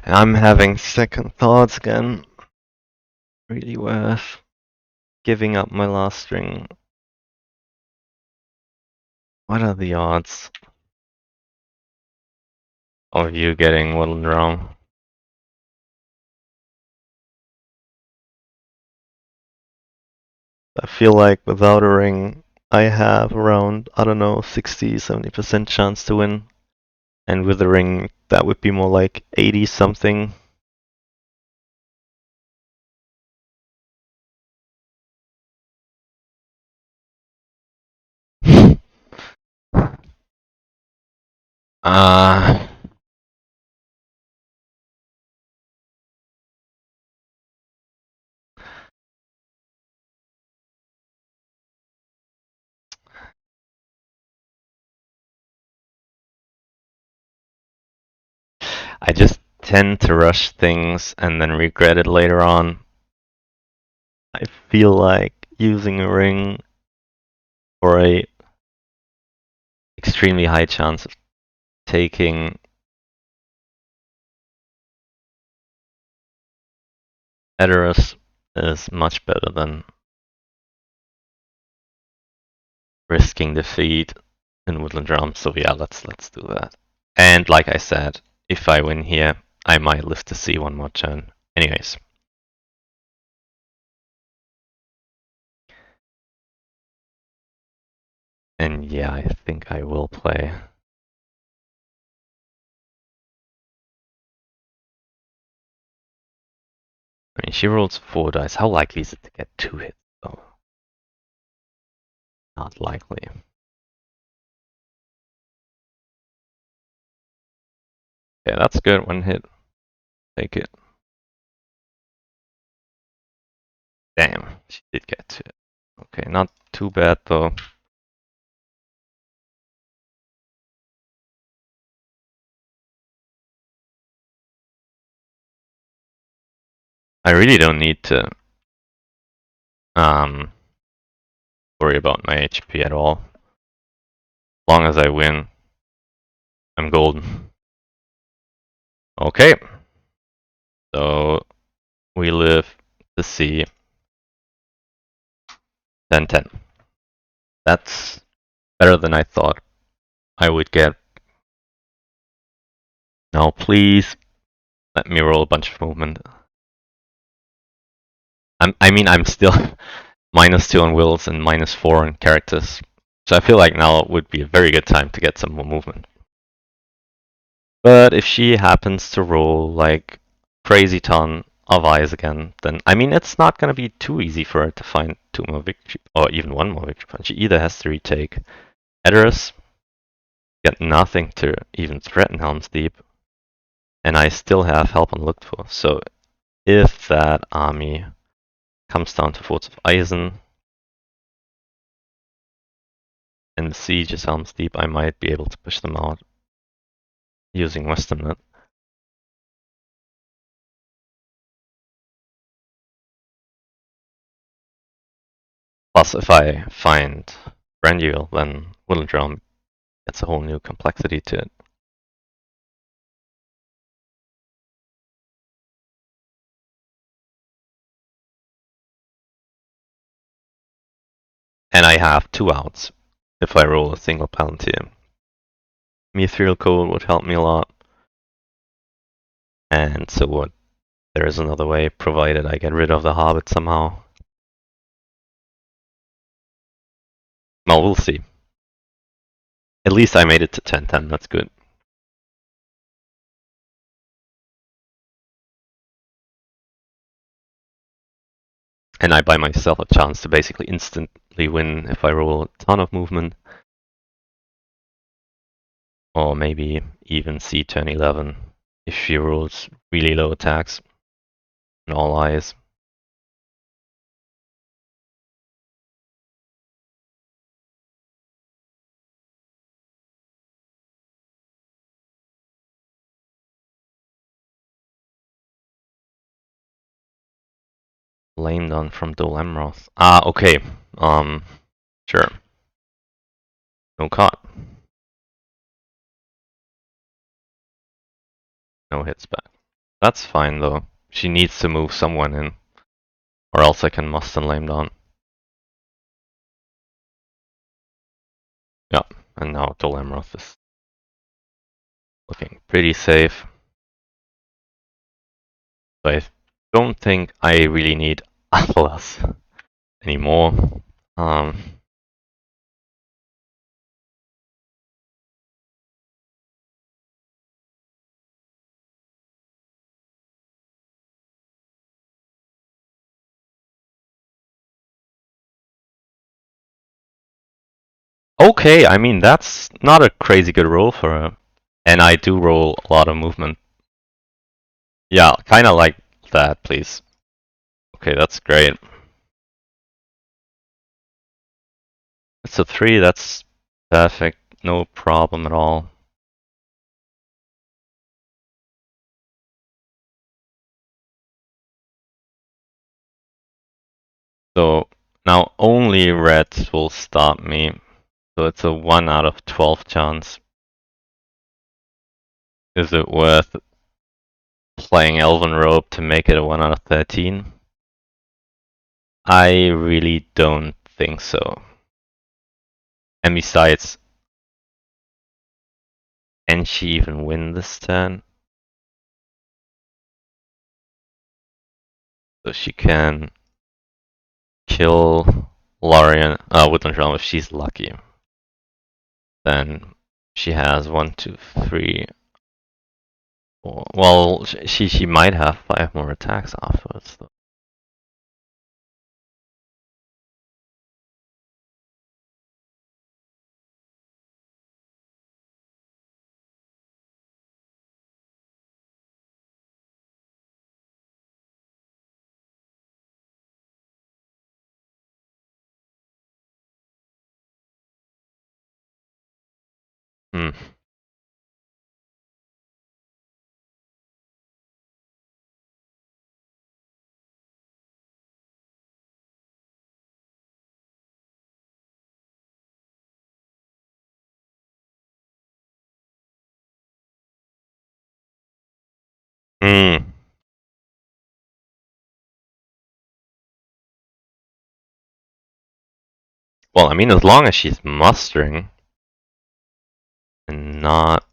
And I'm having second thoughts again. Really worth giving up my last string. What are the odds of you getting one wrong? I feel like without a ring, I have around, I don't know, 60-70% chance to win. And with a ring, that would be more like 80 something. Uh, I just tend to rush things and then regret it later on. I feel like using a ring for a extremely high chance of taking Edoras is much better than risking defeat in Woodland Realms. So yeah, let's do that. And like I said, if I win here, I might live to see one more turn. Anyways. And yeah, I think I will play. I mean, she rolls 4 dice. How likely is it to get 2 hits, though? Not likely. Yeah, that's good. 1 hit. Take it. Damn, she did get 2. Okay, not too bad, though. I really don't need to worry about my HP at all. As long as I win, I'm golden. Okay. So we live to see 10-10. That's better than I thought I would get. Now please let me roll a bunch of movement. I'm still -2 on wills and -4 on characters. So I feel like now would be a very good time to get some more movement. But if she happens to roll like crazy ton of eyes again, then I mean it's not gonna be too easy for her to find 2 more victory or even 1 more victory point. She either has to retake Edoras, get nothing to even threaten Helm's Deep, and I still have help unlooked for. So if that army comes down to Forts of Eisen and sieges Helm's Deep, I might be able to push them out using Western Net. Plus, if I find Branduil, then Woodland Realm gets a whole new complexity to it. And I have 2 outs if I roll a single Palantir. Mithril Coal would help me a lot. And so what? There is another way, provided I get rid of the Hobbit somehow. Well, we'll see. At least I made it to 10-10, that's good. And I buy myself a chance to basically instantly win if I roll a ton of movement. Or maybe even see turn 11 if she rolls really low attacks and all eyes. Lame Done from Dol Amroth. Ah, okay. Sure. No caught. No hits back. That's fine though. She needs to move someone in. Or else I can must and Lame Done. Yeah, and now Dol Amroth is looking pretty safe. So I don't think I really need Atlas anymore. Okay, I mean that's not a crazy good roll for her. And I do roll a lot of movement. Yeah, kinda like that, please. Okay, that's great. It's a 3, that's perfect. No problem at all. So now only red will stop me. So it's a 1 out of 12 chance. Is it worth playing Elven Robe to make it a 1 out of 13? I really don't think so. And besides, can she even win this turn? So she can kill Lorien, Woodland Realm if she's lucky. Then she has 1, 2, 3, 4. Well, she might have 5 more attacks afterwards though. Hmm. Hmm. Well, I mean, as long as she's mustering and not.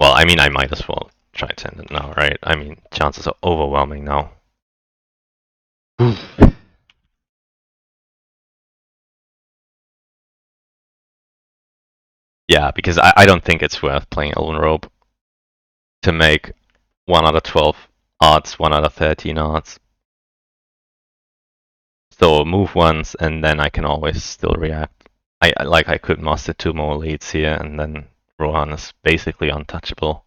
Well, I mean, I might as well try to end it now, right? I mean, chances are overwhelming now. Yeah, because I don't think it's worth playing Elven Robe to make 1 out of 12 odds, 1 out of 13 odds. So move once, and then I can always still react. I could muster 2 more leads here, and then Rohan is basically untouchable.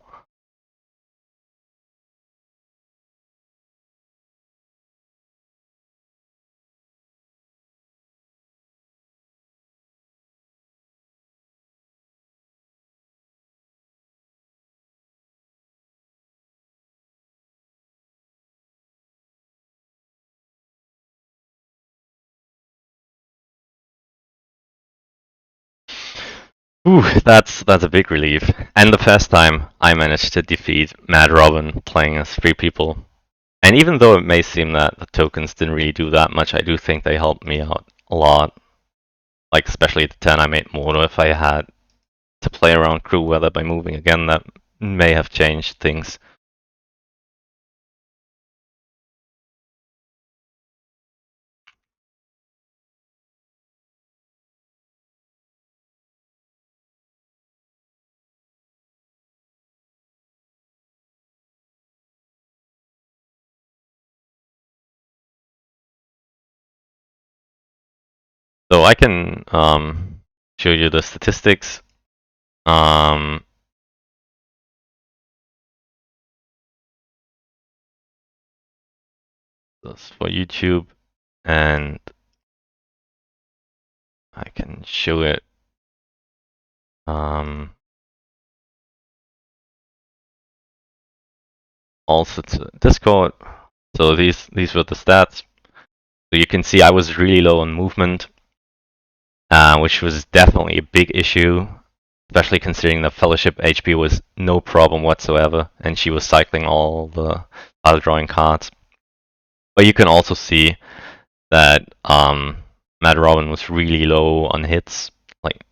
Ooh, that's a big relief. And the first time I managed to defeat MadRobin playing as 3 people. And even though it may seem that the tokens didn't really do that much, I do think they helped me out a lot. Like, especially the turn I made Mordo, if I had to play around crew weather by moving again, that may have changed things. So I can show you the statistics. That's for YouTube, and I can show it. Also to Discord. So these were the stats. So you can see I was really low on movement, which was definitely a big issue, especially considering the Fellowship HP was no problem whatsoever, and she was cycling all the other drawing cards. But you can also see that MadRobin was really low on hits, like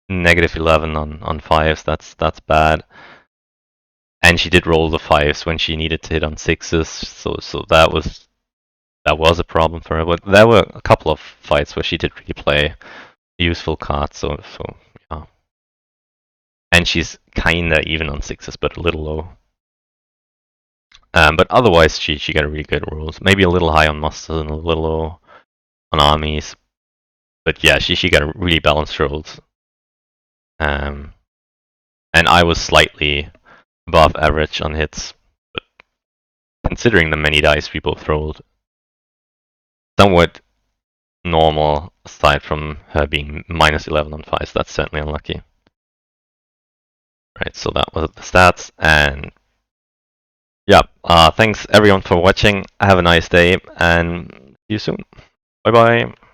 -11 on 5s. That's bad. And she did roll the 5s when she needed to hit on 6s, so that was a problem for her. But there were a couple of fights where she did really play useful cards, so yeah. And she's kinda even on 6s, but a little low. But otherwise, she got a really good rolls. Maybe a little high on mustard and a little low on armies. But yeah, she got a really balanced rolls. And I was slightly above average on hits, but considering the many dice we both rolled, somewhat normal aside from her being -11 on 5s. That's certainly unlucky. Right, so that was the stats, and yeah, thanks everyone for watching. Have a nice day, and see you soon. Bye bye.